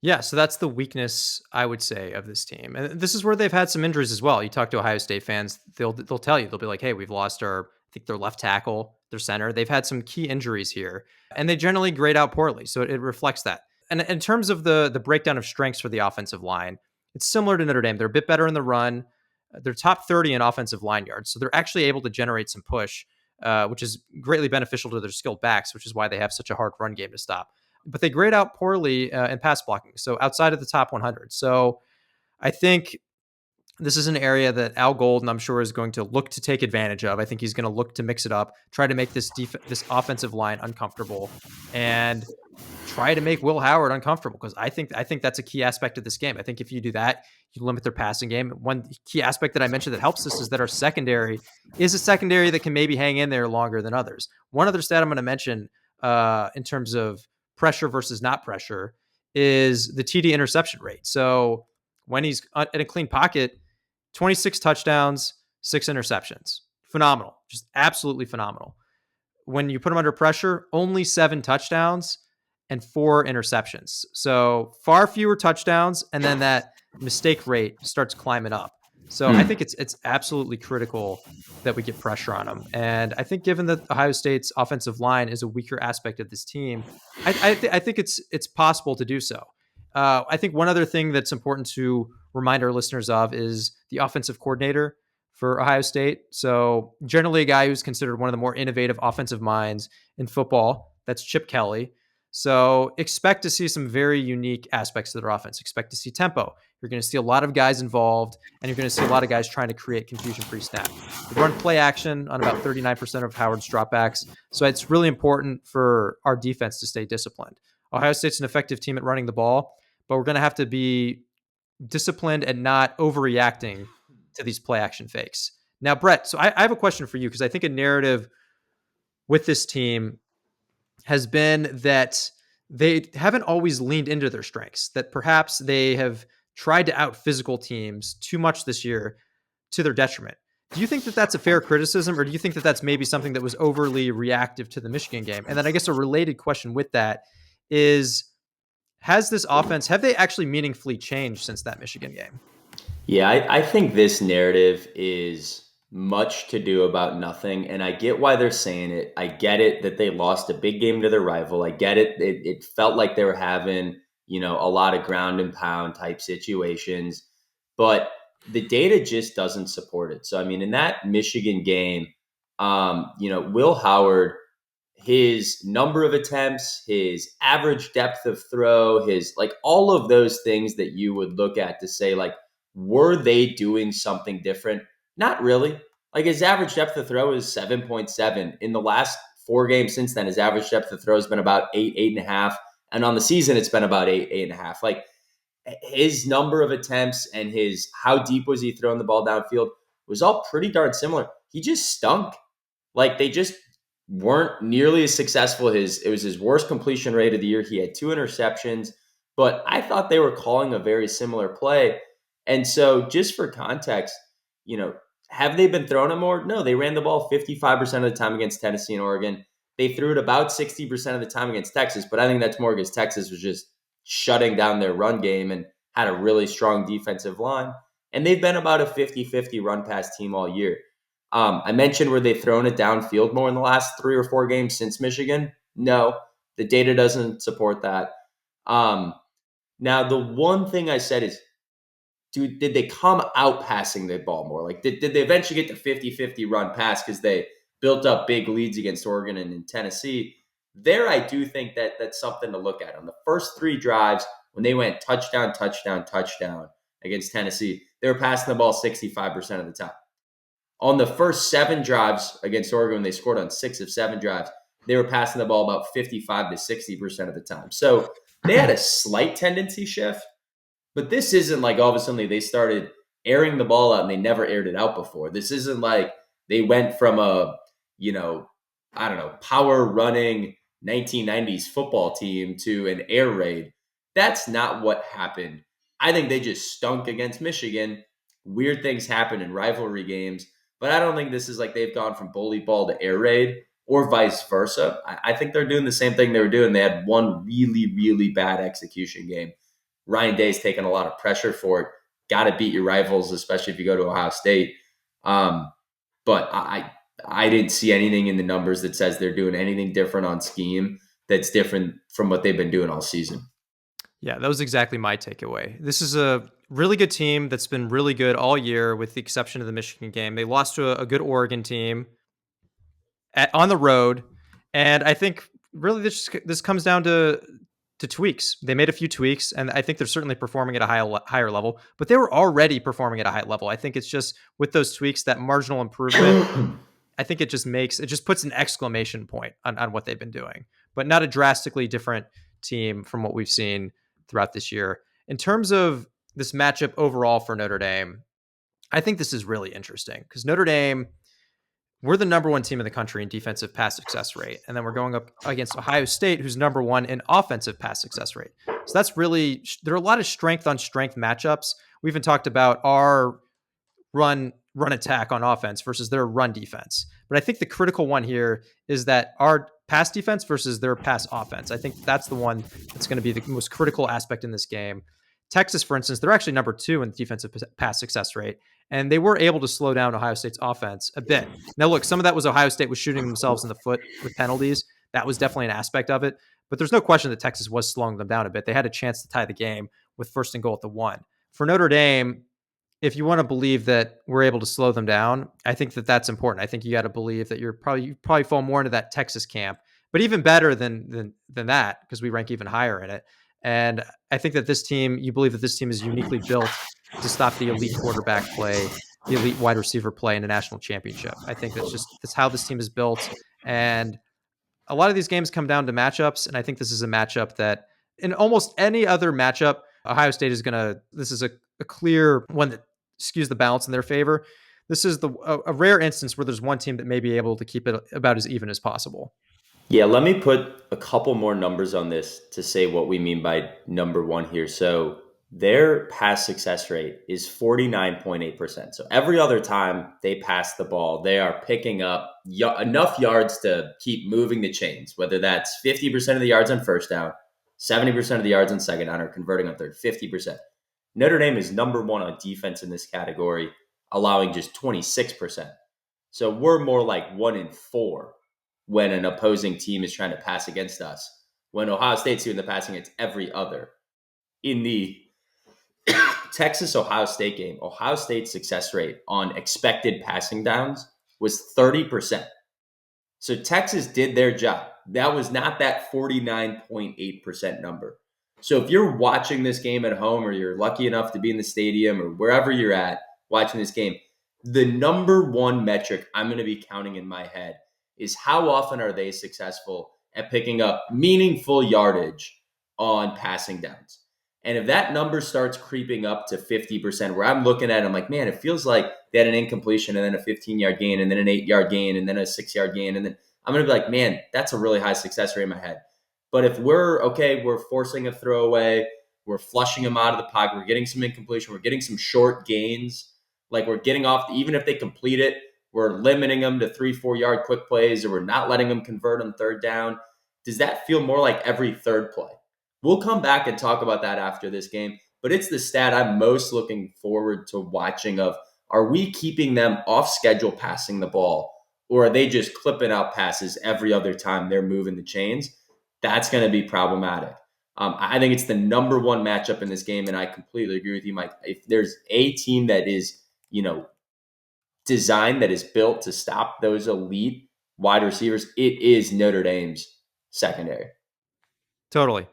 Yeah, so that's the weakness, I would say, of this team. And this is where they've had some injuries as well. You talk to Ohio State fans, they'll tell you, they'll be like, hey, we've lost I think their left tackle, their center. They've had some key injuries here, and they generally grade out poorly. So it reflects that. And in terms of the breakdown of strengths for the offensive line, it's similar to Notre Dame. They're a bit better in the run. They're top 30 in offensive line yards. So they're actually able to generate some push, which is greatly beneficial to their skilled backs, which is why they have such a hard run game to stop. But they grade out poorly in pass blocking, so outside of the top 100. So I think this is an area that Al Golden, I'm sure, is going to look to take advantage of. I think he's going to look to mix it up, try to make this offensive line uncomfortable, and try to make Will Howard uncomfortable, because I think that's a key aspect of this game. I think if you do that, you limit their passing game. One key aspect that I mentioned that helps us is that our secondary is a secondary that can maybe hang in there longer than others. One other stat I'm going to mention in terms of pressure versus not pressure is the TD interception rate. So when he's in a clean pocket, 26 touchdowns, 6 interceptions. Phenomenal. Just absolutely phenomenal. When you put him under pressure, only 7 touchdowns and 4 interceptions. So far fewer touchdowns, and then that mistake rate starts climbing up. So I think it's absolutely critical that we get pressure on them. And I think given that Ohio State's offensive line is a weaker aspect of this team, I think it's possible to do so. I think one other thing that's important to remind our listeners of is the offensive coordinator for Ohio State. So generally a guy who's considered one of the more innovative offensive minds in football. That's Chip Kelly. So expect to see some very unique aspects of their offense. Expect to see tempo. You're going to see a lot of guys involved, and you're going to see a lot of guys trying to create confusion pre-snap. They run play action on about 39% of Howard's dropbacks. So it's really important for our defense to stay disciplined. Ohio State's an effective team at running the ball, but we're going to have to be disciplined and not overreacting to these play action fakes. Now, Brett, so I have a question for you, because I think a narrative with this team has been that they haven't always leaned into their strengths, that perhaps they have tried to out physical teams too much this year to their detriment. Do you think that that's a fair criticism, or do you think that that's maybe something that was overly reactive to the Michigan game? And then I guess a related question with that is, Has this offense, have they actually meaningfully changed since that Michigan game? Yeah, I think this narrative is much to do about nothing. And I get why they're saying it. I get it that they lost a big game to their rival. I get it. It felt like they were having, a lot of ground and pound type situations. But the data just doesn't support it. So, I mean, in that Michigan game, Will Howard, his number of attempts, his average depth of throw, his like all of those things that you would look at to say, like, were they doing something different? Not really. Like his average depth of throw is 7.7. In the last 4 games since then, his average depth of throw has been about 8.5. And on the season, it's been about 8.5. Like his number of attempts and his how deep was he throwing the ball downfield was all pretty darn similar. He just stunk. Like they just weren't nearly as successful. It was his worst completion rate of the year. He had 2 interceptions, but I thought they were calling a very similar play. And so, just for context, you know, have they been throwing it more? No, they ran the ball 55% of the time against Tennessee and Oregon. They threw it about 60% of the time against Texas, but I think that's more because Texas was just shutting down their run game and had a really strong defensive line. And they've been about a 50-50 run pass team all year. I mentioned where they've thrown it downfield more in the last 3 or 4 games since Michigan. No, the data doesn't support that. Now, the one thing I said is, did they come out passing the ball more? Like, did they eventually get to 50-50 run pass because they built up big leads against Oregon and in Tennessee? There, I do think that that's something to look at. On the first 3 drives, when they went touchdown, touchdown, touchdown against Tennessee, they were passing the ball 65% of the time. On the first 7 drives against Oregon, when they scored on 6 of 7 drives, they were passing the ball about 55 to 60% of the time. So they had a slight tendency shift, but this isn't like all of a sudden they started airing the ball out and they never aired it out before. This isn't like they went from a, power running 1990s football team to an air raid. That's not what happened. I think they just stunk against Michigan. Weird things happen in rivalry games, but I don't think this is like they've gone from bully ball to air raid or vice versa. I think they're doing the same thing they were doing. They had one really, really bad execution game. Ryan Day's taken a lot of pressure for it. Got to beat your rivals, especially if you go to Ohio State. But I didn't see anything in the numbers that says they're doing anything different on scheme that's different from what they've been doing all season. Yeah, that was exactly my takeaway. This is a really good team that's been really good all year, with the exception of the Michigan game. They lost to a good Oregon team on the road, and I think really this comes down to tweaks. They made a few tweaks, and I think they're certainly performing at a higher level. But they were already performing at a high level. I think it's just with those tweaks, that marginal improvement. I think it just puts an exclamation point on what they've been doing, but not a drastically different team from what we've seen throughout this year. In terms of this matchup overall for Notre Dame, I think this is really interesting because Notre Dame, we're the number 1 team in the country in defensive pass success rate. And then we're going up against Ohio State, who's number 1 in offensive pass success rate. So that's really, there are a lot of strength on strength matchups. We even talked about our run attack on offense versus their run defense. But I think the critical one here is that our pass defense versus their pass offense. I think that's the one that's going to be the most critical aspect in this game. Texas, for instance, they're actually number 2 in defensive pass success rate, and they were able to slow down Ohio State's offense a bit. Now, look, some of that was Ohio State was shooting themselves in the foot with penalties. That was definitely an aspect of it, but there's no question that Texas was slowing them down a bit. They had a chance to tie the game with first and goal at the 1. For Notre Dame, if you want to believe that we're able to slow them down, I think that that's important. I think you got to believe that you probably fall more into that Texas camp, but even better than that, because we rank even higher in it. And I think that you believe that this team is uniquely built to stop the elite quarterback play, the elite wide receiver play in a national championship. I think that's how this team is built. And a lot of these games come down to matchups. And I think this is a matchup that in almost any other matchup, Ohio State this is a clear one that skews the balance in their favor. This is a rare instance where there's one team that may be able to keep it about as even as possible. Yeah, let me put a couple more numbers on this to say what we mean by number 1 here. So their pass success rate is 49.8%. So every other time they pass the ball, they are picking up enough yards to keep moving the chains, whether that's 50% of the yards on first down, 70% of the yards on second down are converting on third, 50%. Notre Dame is number one on defense in this category, allowing just 26%. So we're more like 1 in 4 when an opposing team is trying to pass against us. When Ohio State's doing the passing, it's every other. In the Texas-Ohio State game, Ohio State's success rate on expected passing downs was 30%. So Texas did their job. That was not that 49.8% number. So if you're watching this game at home, or you're lucky enough to be in the stadium, or wherever you're at watching this game, the number one metric I'm going to be counting in my head is how often are they successful at picking up meaningful yardage on passing downs. And if that number starts creeping up to 50%, where I'm looking at it, I'm like, man, it feels like they had an incompletion and then a 15-yard gain and then an 8-yard gain and then a 6-yard gain. And then I'm going to be like, man, that's a really high success rate in my head. But if we're forcing a throwaway, we're flushing them out of the pocket, we're getting some incompletion, we're getting some short gains, like we're getting off, even if they complete it, we're limiting them to 3-4 yard quick plays, or we're not letting them convert on third down. Does that feel more like every third play? We'll come back and talk about that after this game, but it's the stat I'm most looking forward to watching of, are we keeping them off schedule passing the ball, or are they just clipping out passes every other time they're moving the chains? That's going to be problematic. I think it's the number one matchup in this game, and I completely agree with you, Mike. If there's a team that is, designed, that is built to stop those elite wide receivers, it is Notre Dame's secondary. Totally.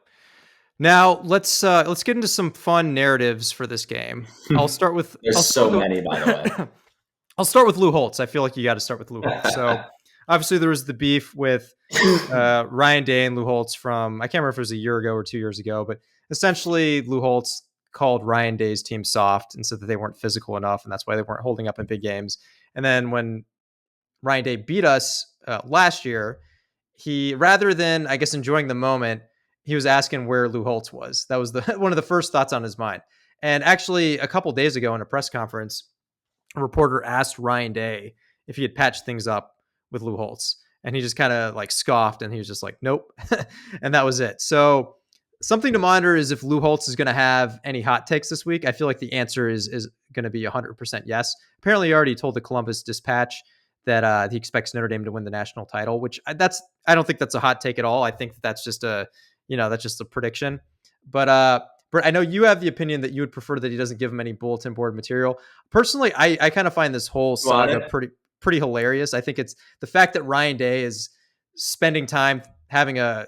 Now let's get into some fun narratives for this game. I'll start with many, by the way. I'll start with Lou Holtz. I feel like you got to start with Lou Holtz. So obviously there was the beef with Ryan Day and Lou Holtz from, I can't remember if it was a year ago or 2 years ago, but essentially Lou Holtz called Ryan Day's team soft and said that they weren't physical enough, and that's why they weren't holding up in big games. And then when Ryan Day beat us last year, he, rather than, I guess, enjoying the moment, he was asking where Lou Holtz was. That was one of the first thoughts on his mind. And actually, a couple days ago in a press conference, a reporter asked Ryan Day if he had patched things up with Lou Holtz. And he just kind of like scoffed, and he was just like, nope. And that was it. So something to monitor is if Lou Holtz is going to have any hot takes this week. I feel like the answer is going to be 100% yes. Apparently, he already told the Columbus Dispatch that he expects Notre Dame to win the national title, which I don't think that's a hot take at all. I think that's just that's just a prediction. But Brett, I know you have the opinion that you would prefer that he doesn't give him any bulletin board material. Personally, I kind of find this whole saga pretty hilarious. I think it's the fact that Ryan Day is spending time having a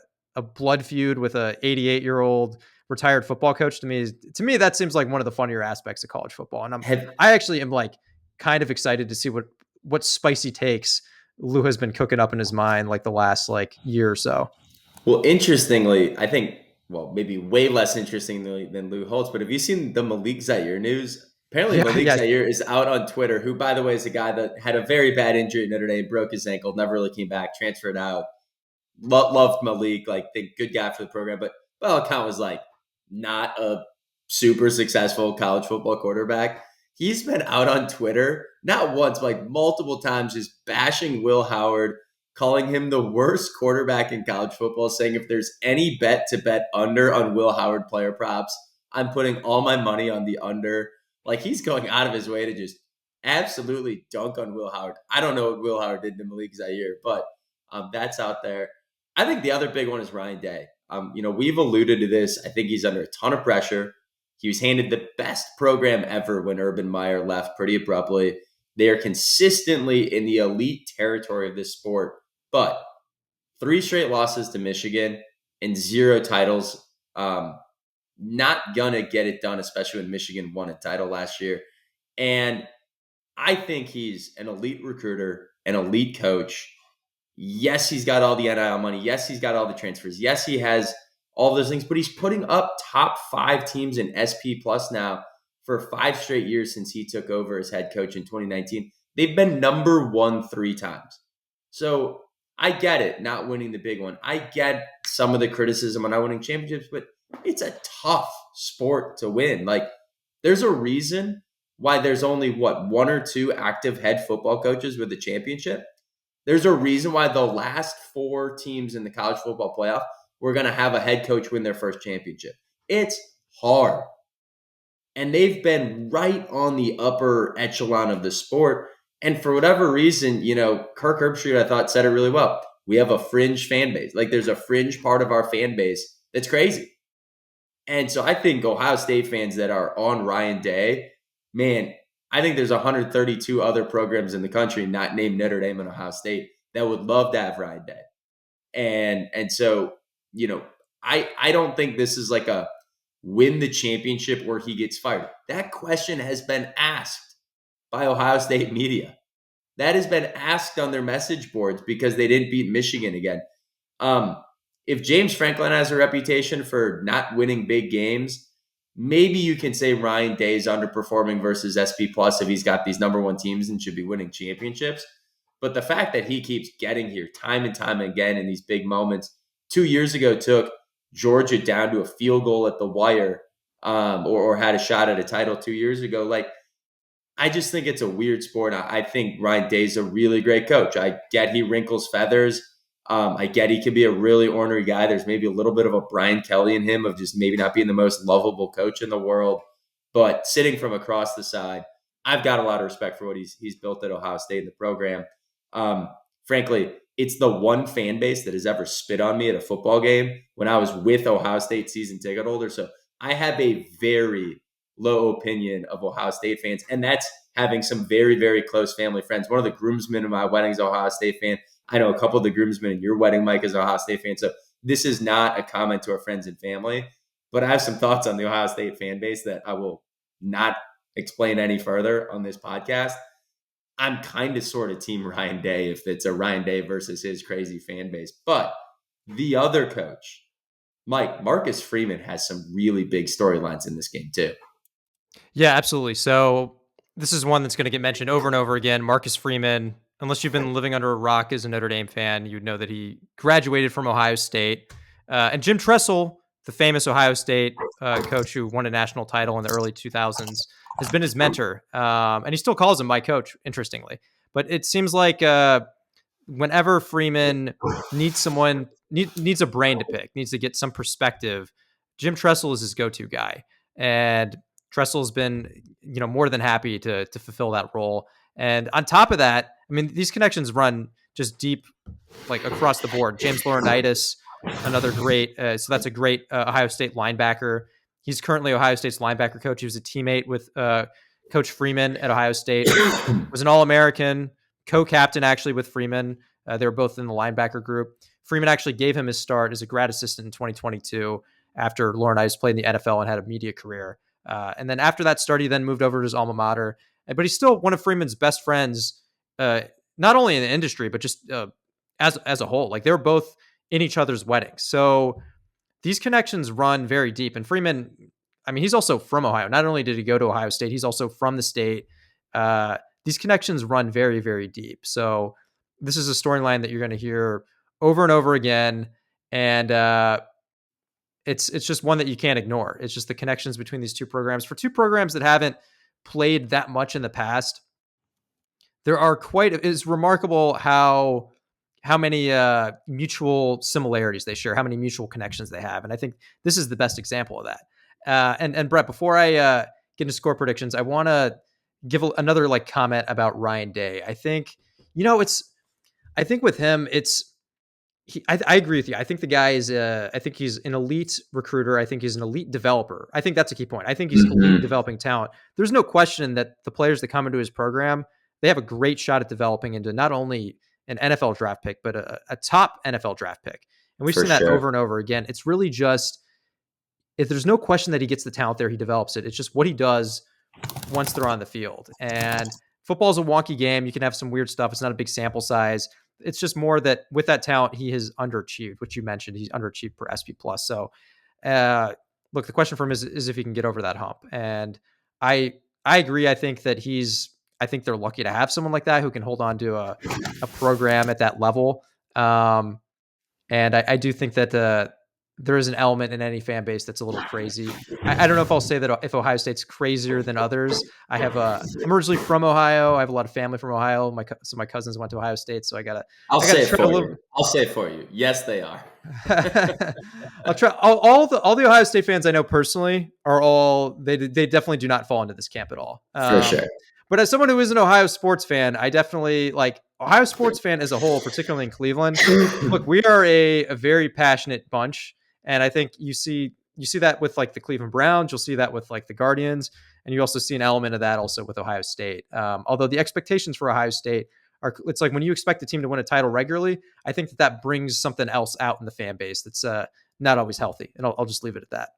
blood feud with a 88-year-old retired football coach. To me, that seems like one of the funnier aspects of college football. And I actually am like kind of excited to see what spicy takes Lou has been cooking up in his mind like the last year or so. Well, interestingly, I think, maybe way less interestingly than Lou Holtz, but have you seen the Malik Zaire news? Apparently Malik Zaire is out on Twitter, who, by the way, is a guy that had a very bad injury at Notre Dame, broke his ankle, never really came back, transferred out. Loved Malik, good guy for the program, but by all account was not a super successful college football quarterback. He's been out on Twitter, not once, but multiple times, just bashing Will Howard, calling him the worst quarterback in college football, saying if there's any bet to bet under on Will Howard player props, I'm putting all my money on the under. He's going out of his way to just absolutely dunk on Will Howard. I don't know what Will Howard did to Malik Zaire, but that's out there. I think the other big one is Ryan Day. We've alluded to this. I think he's under a ton of pressure. He was handed the best program ever when Urban Meyer left pretty abruptly. They are consistently in the elite territory of this sport, but 3 straight losses to Michigan and 0 titles. Not gonna get it done, especially when Michigan won a title last year. And I think he's an elite recruiter, an elite coach. Yes, he's got all the NIL money. Yes, he's got all the transfers. Yes, he has all those things, but he's putting up top 5 teams in SP Plus now for 5 straight years since he took over as head coach in 2019. They've been number 1 3 times. So I get it, not winning the big one. I get some of the criticism on not winning championships, but it's a tough sport to win. There's a reason why there's only 1 or 2 active head football coaches with a championship. There's a reason why the last 4 teams in the college football playoff we're going to have a head coach win their first championship. It's hard. And they've been right on the upper echelon of the sport. And for whatever reason, Kirk Herbstreit, I thought, said it really well. We have a fringe fan base. Like, there's a fringe part of our fan base that's crazy. And so I think Ohio State fans that are on Ryan Day, man, I think there's 132 other programs in the country not named Notre Dame and Ohio State that would love to have Ryan Day. And so, I don't think this is like a win the championship where he gets fired. That question has been asked by Ohio State media. That has been asked on their message boards because they didn't beat Michigan again. If James Franklin has a reputation for not winning big games, maybe you can say Ryan Day is underperforming versus SP Plus if he's got these number one teams and should be winning championships. But the fact that he keeps getting here time and time again in these big moments, 2 years ago took Georgia down to a field goal at the wire, or had a shot at a title 2 years ago. Like, I just think it's a weird sport. I think Ryan Day's a really great coach. I get he wrinkles feathers. I get he can be a really ornery guy. There's maybe a little bit of a Brian Kelly in him of just maybe not being the most lovable coach in the world. But sitting from across the side, I've got a lot of respect for what he's built at Ohio State in the program. Frankly, it's the one fan base that has ever spit on me at a football game when I was with Ohio State season ticket holders. So I have a very low opinion of Ohio State fans, and that's having some very, very close family friends. One of the groomsmen of my wedding is an Ohio State fan. I know a couple of the groomsmen in your wedding, Mike, is an Ohio State fan. So this is not a comment to our friends and family, but I have some thoughts on the Ohio State fan base that I will not explain any further on this podcast. I'm kind of sort of team Ryan Day if it's a Ryan Day versus his crazy fan base. But the other coach, Marcus Freeman, has some really big storylines in this game too. Yeah, absolutely. So this is one that's going to get mentioned over and over again. Marcus Freeman, unless you've been living under a rock as a Notre Dame fan, you'd know that he graduated from Ohio State. And Jim Tressel, the famous Ohio State coach who won a national title in the early 2000s, has been his mentor. And he still calls him my coach, interestingly. But it seems like whenever Freeman needs needs a brain to pick, needs to get some perspective, Jim Tressel is his go-to guy. And Tressel's been, more than happy to fulfill that role. And on top of that, I mean, these connections run just deep, like across the board. James Laurinaitis, another great, so that's a great Ohio State linebacker. He's currently Ohio State's linebacker coach. He was a teammate with Coach Freeman at Ohio State. Was an All-American, co-captain actually with Freeman. They were both in the linebacker group. Freeman actually gave him his start as a grad assistant in 2022 after Laurinaitis played in the NFL and had a media career. And then after that start, he then moved over to his alma mater. But he's still one of Freeman's best friends, not only in the industry, but just as a whole. Like, they were both in each other's weddings. So these connections run very deep. And Freeman, I mean, he's also from Ohio. Not only did he go to Ohio State, he's also from the state. These connections run very, very deep. So this is a storyline that you're going to hear over and over again. And it's just one that you can't ignore. It's just the connections between these two programs. For two programs that haven't played that much in the past, there are it's remarkable how many mutual similarities they share, how many mutual connections they have. And I think this is the best example of that. And Brett, before I get into score predictions, I want to give another comment about Ryan Day. I think, I think with him, I agree with you. I think the guy is, I think he's an elite recruiter. I think he's an elite developer. I think that's a key point. I think he's elite developing talent. There's no question that the players that come into his program, they have a great shot at developing into not only an NFL draft pick, but a top NFL draft pick. And we've seen that over and over again. It's really just, if there's no question that he gets the talent there, he develops it. It's just what he does once they're on the field. And football is a wonky game. You can have some weird stuff. It's not a big sample size. It's just more that with that talent, he has underachieved, which you mentioned. He's underachieved per SP plus. So, look, the question for him is if he can get over that hump. And I agree. I think they're lucky to have someone like that who can hold on to a program at that level. And I do think that there is an element in any fan base that's a little crazy. I don't know if I'll say that if Ohio State's crazier than others. I'm originally from Ohio. I have a lot of family from Ohio. My cousins went to Ohio State, so I'll say it for you. Yes, they are. I'll try. All the Ohio State fans I know personally are all they definitely do not fall into this camp at all. For sure. But as someone who is an Ohio sports fan, I definitely like Ohio sports fan as a whole, particularly in Cleveland. Look, we are a very passionate bunch, and I think you see that with like the Cleveland Browns. You'll see that with like the Guardians, and you also see an element of that also with Ohio State. Although the expectations for Ohio State are, it's like when you expect a team to win a title regularly, I think that brings something else out in the fan base that's not always healthy. And I'll just leave it at that.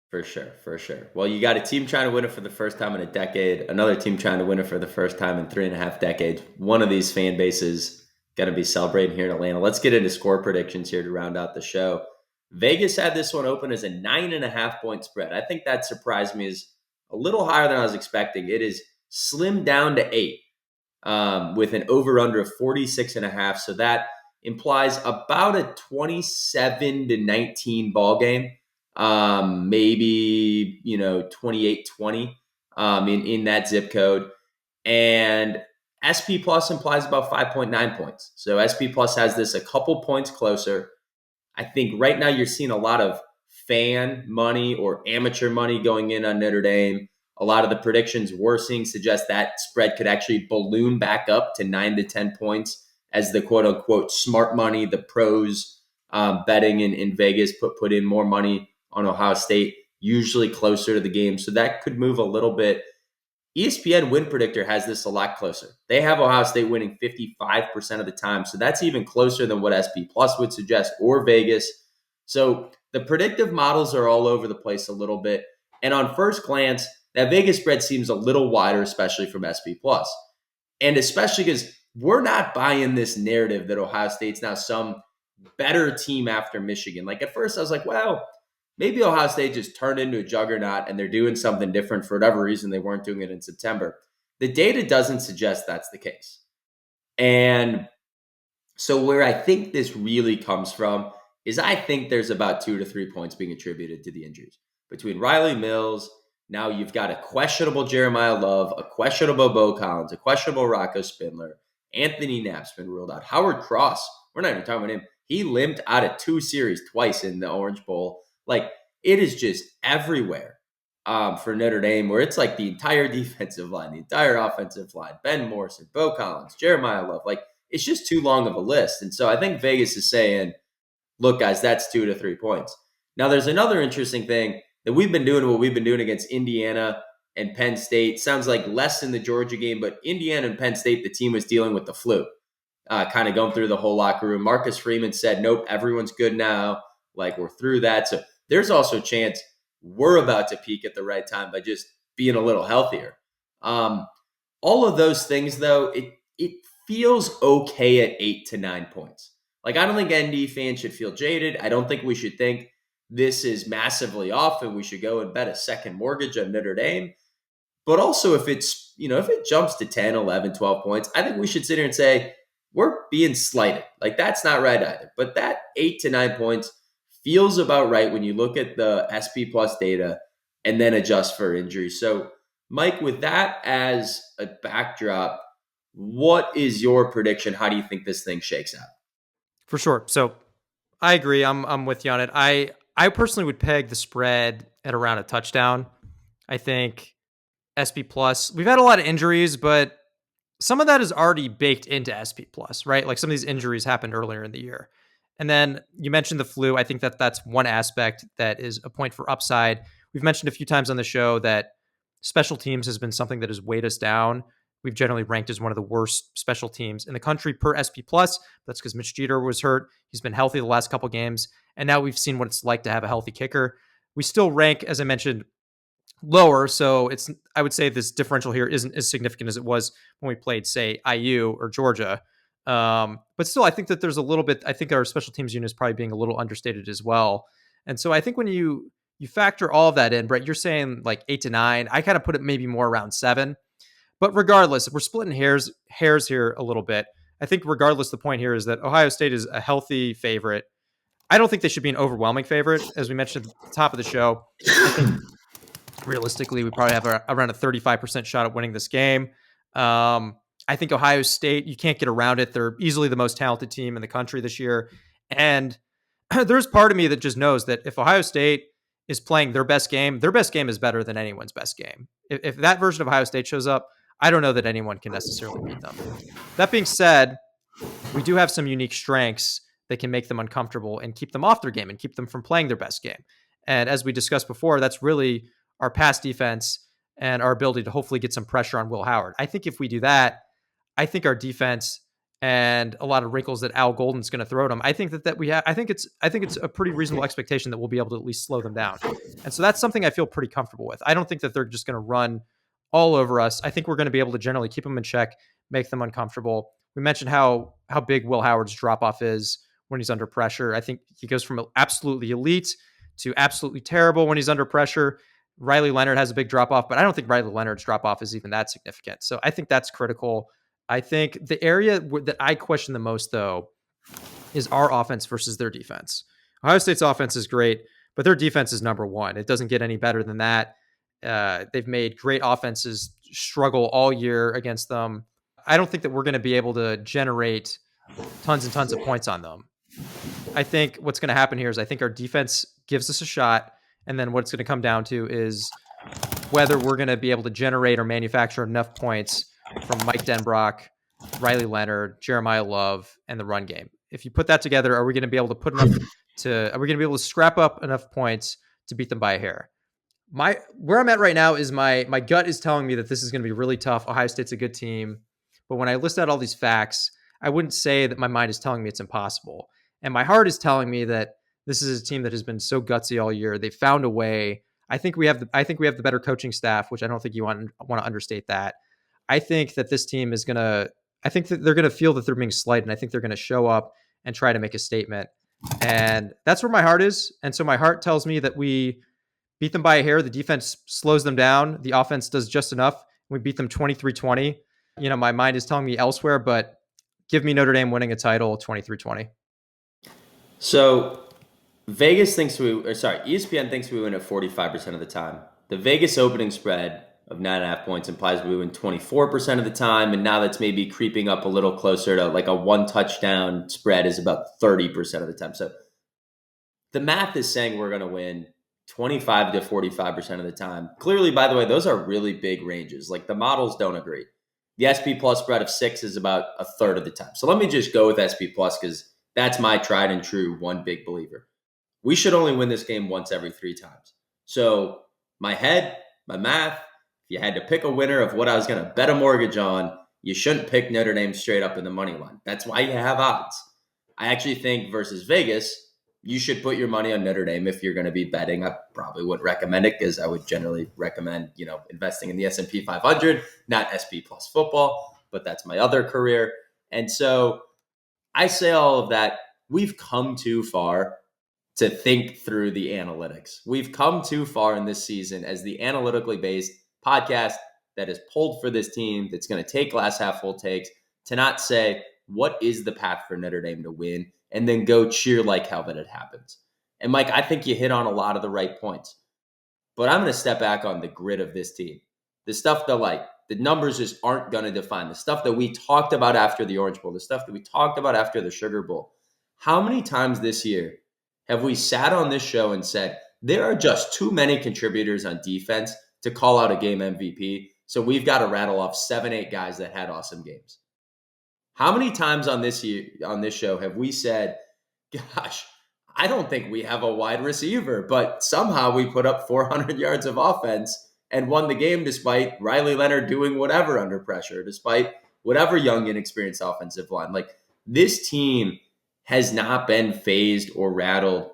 For sure, for sure. Well, you got a team trying to win it for the first time in a decade, another team trying to win it for the first time in 3.5 decades. One of these fan bases going to be celebrating here in Atlanta. Let's get into score predictions here to round out the show. Vegas had this one open as a 9.5-point spread. I think that surprised me as a little higher than I was expecting. It is slimmed down to 8 with an over-under of 46.5. So that implies about a 27-19 ball game. Maybe, 28-20 in that zip code. And SP Plus implies about 5.9 points. So SP Plus has this a couple points closer. I think right now you're seeing a lot of fan money or amateur money going in on Notre Dame. A lot of the predictions we're seeing suggest that spread could actually balloon back up to 9 to 10 points as the quote unquote smart money, the pros betting in Vegas put in more money on Ohio State, usually closer to the game. So that could move a little bit. ESPN Win Predictor has this a lot closer. They have Ohio State winning 55% of the time. So that's even closer than what SP Plus would suggest or Vegas. So the predictive models are all over the place a little bit. And on first glance, that Vegas spread seems a little wider, especially from SP Plus. And especially because we're not buying this narrative that Ohio State's now some better team after Michigan. Like at first I was like, well, maybe Ohio State just turned into a juggernaut and they're doing something different for whatever reason they weren't doing it in September. The data doesn't suggest that's the case. And so where I think this really comes from is I think there's about 2 to 3 points being attributed to the injuries. Between Riley Mills, now you've got a questionable Jeremiah Love, a questionable Bo Collins, a questionable Rocco Spindler, Anthony Knapp's been ruled out. Howard Cross, we're not even talking about him. He limped out of 2 series twice in the Orange Bowl. Like, it is just everywhere for Notre Dame, where it's like the entire defensive line, the entire offensive line, Ben Morrison, Bo Collins, Jeremiah Love. Like, it's just too long of a list. And so I think Vegas is saying, look, guys, that's 2 to 3 points. Now, there's another interesting thing that we've been doing what we've been doing against Indiana and Penn State. Sounds like less in the Georgia game, but Indiana and Penn State, the team was dealing with the flu, kind of going through the whole locker room. Marcus Freeman said, nope, everyone's good now. Like, we're through that. So there's also a chance we're about to peak at the right time by just being a little healthier. All of those things, though, it feels okay at 8 to 9 points. Like, I don't think ND fans should feel jaded. I don't think we should think this is massively off and we should go and bet a second mortgage on Notre Dame. But also if it's, if it jumps to 10, 11, 12 points, I think we should sit here and say, we're being slighted. Like, that's not right either. But that 8 to 9 points feels about right when you look at the SP Plus data and then adjust for injuries. So, Mike, with that as a backdrop, what is your prediction? How do you think this thing shakes out? For sure. So I agree. I'm with you on it. I personally would peg the spread at around a touchdown. I think SP Plus, we've had a lot of injuries, but some of that is already baked into SP Plus, right? Like some of these injuries happened earlier in the year. And then you mentioned the flu. I think that's one aspect that is a point for upside. We've mentioned a few times on the show that special teams has been something that has weighed us down. We've generally ranked as one of the worst special teams in the country per SP Plus. That's because Mitch Jeter was hurt. He's been healthy the last couple games. And now we've seen what it's like to have a healthy kicker. We still rank, as I mentioned, lower. So I would say this differential here isn't as significant as it was when we played, say, IU or Georgia. But still, I think that there's a little bit, I think our special teams unit is probably being a little understated as well. And so I think when you factor all of that in, Brett, you're saying like 8 to 9. I kind of put it maybe more around 7. But regardless, if we're splitting hairs here a little bit, I think regardless, the point here is that Ohio State is a healthy favorite. I don't think they should be an overwhelming favorite. As we mentioned at the top of the show, I think realistically, we probably have around a 35% shot at winning this game. I think Ohio State, you can't get around it. They're easily the most talented team in the country this year. And there's part of me that just knows that if Ohio State is playing their best game is better than anyone's best game. If that version of Ohio State shows up, I don't know that anyone can necessarily beat them. That being said, we do have some unique strengths that can make them uncomfortable and keep them off their game and keep them from playing their best game. And as we discussed before, that's really our pass defense and our ability to hopefully get some pressure on Will Howard. I think if we do that, I think our defense and a lot of wrinkles that Al Golden's going to throw at them, I think that we have. I think it's a pretty reasonable expectation that we'll be able to at least slow them down. And so that's something I feel pretty comfortable with. I don't think that they're just going to run all over us. I think we're going to be able to generally keep them in check, make them uncomfortable. We mentioned how big Will Howard's drop off is when he's under pressure. I think he goes from absolutely elite to absolutely terrible when he's under pressure. Riley Leonard has a big drop off, but I don't think Riley Leonard's drop off is even that significant. So I think that's critical. I think the area that I question the most, though, is our offense versus their defense. Ohio State's offense is great, but their defense is number one. It doesn't get any better than that. They've made great offenses struggle all year against them. I don't think that we're going to be able to generate tons and tons of points on them. I think what's going to happen here is I think our defense gives us a shot, and then what it's going to come down to is whether we're going to be able to generate or manufacture enough points from Mike Denbrock, Riley Leonard, Jeremiah Love, and the run game. If you put that together, are we going to be able to are we going to be able to scrap up enough points to beat them by a hair? Where I'm at right now is my gut is telling me that this is going to be really tough. Ohio State's a good team. But when I list out all these facts, I wouldn't say that my mind is telling me it's impossible. And my heart is telling me that this is a team that has been so gutsy all year. They've found a way. I think we have the better coaching staff, which I don't think you want to understate that. I think that this team is going to, I think that they're going to feel that they're being slighted, and I think they're going to show up and try to make a statement. And that's where my heart is. And so my heart tells me that we beat them by a hair. The defense slows them down. The offense does just enough. We beat them 23-20. My mind is telling me elsewhere, but give me Notre Dame winning a title 23-20. So ESPN thinks we win at 45% of the time. The Vegas opening spread of 9.5 points implies we win 24% of the time, and now that's maybe creeping up a little closer to like a one touchdown spread is about 30% of the time. So the math is saying we're going to win 25 to 45% of the time. Clearly, by the way, those are really big ranges. Like the models don't agree. The SP Plus spread of 6 is about a third of the time. So let me just go with SP Plus because that's my tried and true one big believer. We should only win this game once every 3 times. So my head, my math, if you had to pick a winner of what I was going to bet a mortgage on, you shouldn't pick Notre Dame straight up in the money line. That's why you have odds. I actually think versus Vegas, you should put your money on Notre Dame if you're going to be betting. I probably wouldn't recommend it because I would generally recommend, investing in the S&P 500, not SP Plus football, but that's my other career. And so I say all of that. We've come too far to think through the analytics. We've come too far in this season as the analytically based podcast that is pulled for this team that's going to take glass half full takes to not say, what is the path for Notre Dame to win? And then go cheer like hell that it happens. And Mike, I think you hit on a lot of the right points. But I'm going to step back on the grit of this team. The stuff that the numbers just aren't going to define. The stuff that we talked about after the Orange Bowl. The stuff that we talked about after the Sugar Bowl. How many times this year have we sat on this show and said, there are just too many contributors on defense to call out a game MVP, so we've got to rattle off 7-8 guys that had awesome games? How many times on this show have we said, gosh, I don't think we have a wide receiver, but somehow we put up 400 yards of offense and won the game despite Riley Leonard doing whatever under pressure, despite whatever young, inexperienced offensive line. Like, this team has not been phased or rattled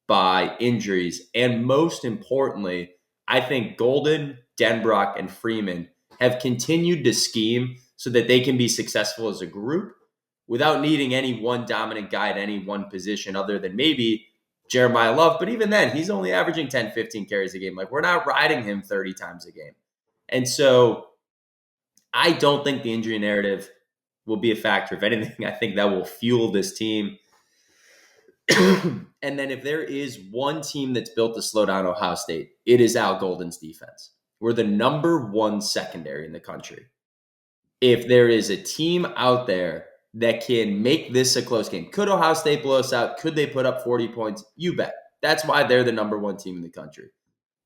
by injuries. And most importantly, I think Golden, Denbrock, and Freeman have continued to scheme so that they can be successful as a group without needing any one dominant guy at any one position other than maybe Jeremiah Love. But even then, he's only averaging 10, 15 carries a game. Like, we're not riding him 30 times a game. And so I don't think the injury narrative will be a factor. If anything, I think that will fuel this team. And then if there is one team that's built to slow down Ohio State, it is Al Golden's defense. We're the number 1 secondary in the country. If there is a team out there that can make this a close game. Could Ohio State blow us out? Could they put up 40 points? You bet. That's why they're the number one team in the country.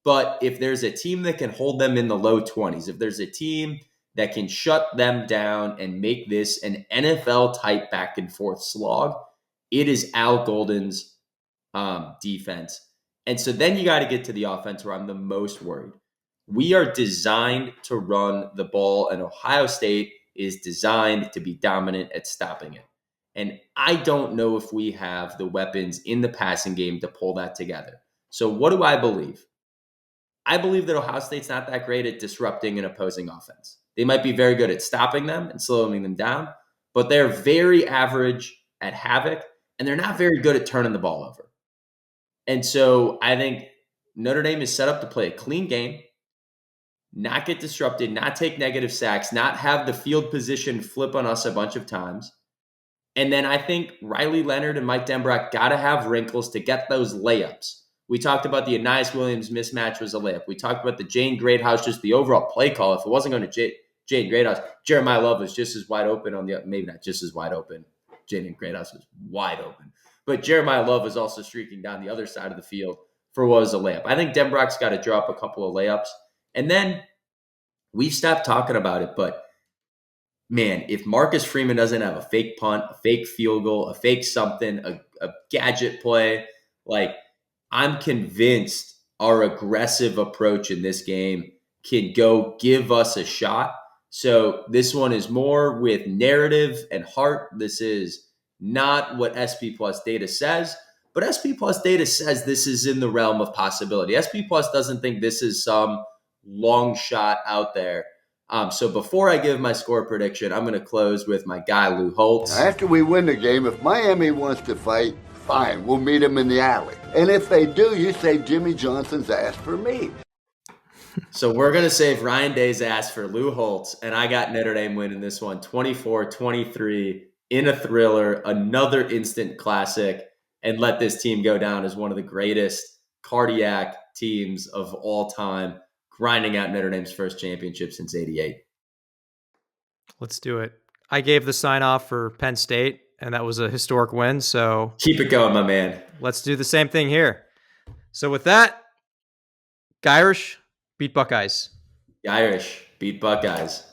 But if there's a team that can hold them in the low 20s, if there's a team that can shut them down and make this an NFL type back and forth slog, it is Al Golden's defense. And so then you got to get to the offense where I'm the most worried. We are designed to run the ball, and Ohio State is designed to be dominant at stopping it. And I don't know if we have the weapons in the passing game to pull that together. So what do I believe? I believe that Ohio State's not that great at disrupting an opposing offense. They might be very good at stopping them and slowing them down, but they're very average at havoc, and they're not very good at turning the ball over. And so I think Notre Dame is set up to play a clean game, not get disrupted, not take negative sacks, not have the field position flip on us a bunch of times. And then I think Riley Leonard and Mike Denbrock got to have wrinkles to get those layups. We talked about the Anais Williams mismatch was a layup. We talked about the Jane Greathouse, just the overall play call. If it wasn't going to Jane Greathouse, Jeremiah Love was just as wide open on the, maybe not just as wide open. Jane Greathouse was wide open. But Jeremiah Love was also streaking down the other side of the field for what was a layup. I think Denbrock's got to drop a couple of layups. And then we've stopped talking about it, but man, if Marcus Freeman doesn't have a fake punt, a fake field goal, a fake something, a gadget play, like I'm convinced our aggressive approach in this game can go give us a shot. So this one is more with narrative and heart. This is not what SP Plus data says, but SP Plus data says this is in the realm of possibility. SP Plus doesn't think this is some long shot out there. So before I give my score prediction, I'm going to close with my guy, Lou Holtz. Now, after we win the game, if Miami wants to fight, fine, we'll meet them in the alley. And if they do, you save Jimmy Johnson's ass for me. So we're going to save Ryan Day's ass for Lou Holtz, and I got Notre Dame winning this one 24-23 in a thriller, another instant classic, and let this team go down as one of the greatest cardiac teams of all time, grinding out Notre Dame's first championship since '88. Let's do it. I gave the sign off for Penn State, and that was a historic win. So keep it going, my man. Let's do the same thing here. So with that, Irish beat Buckeyes. Irish beat Buckeyes.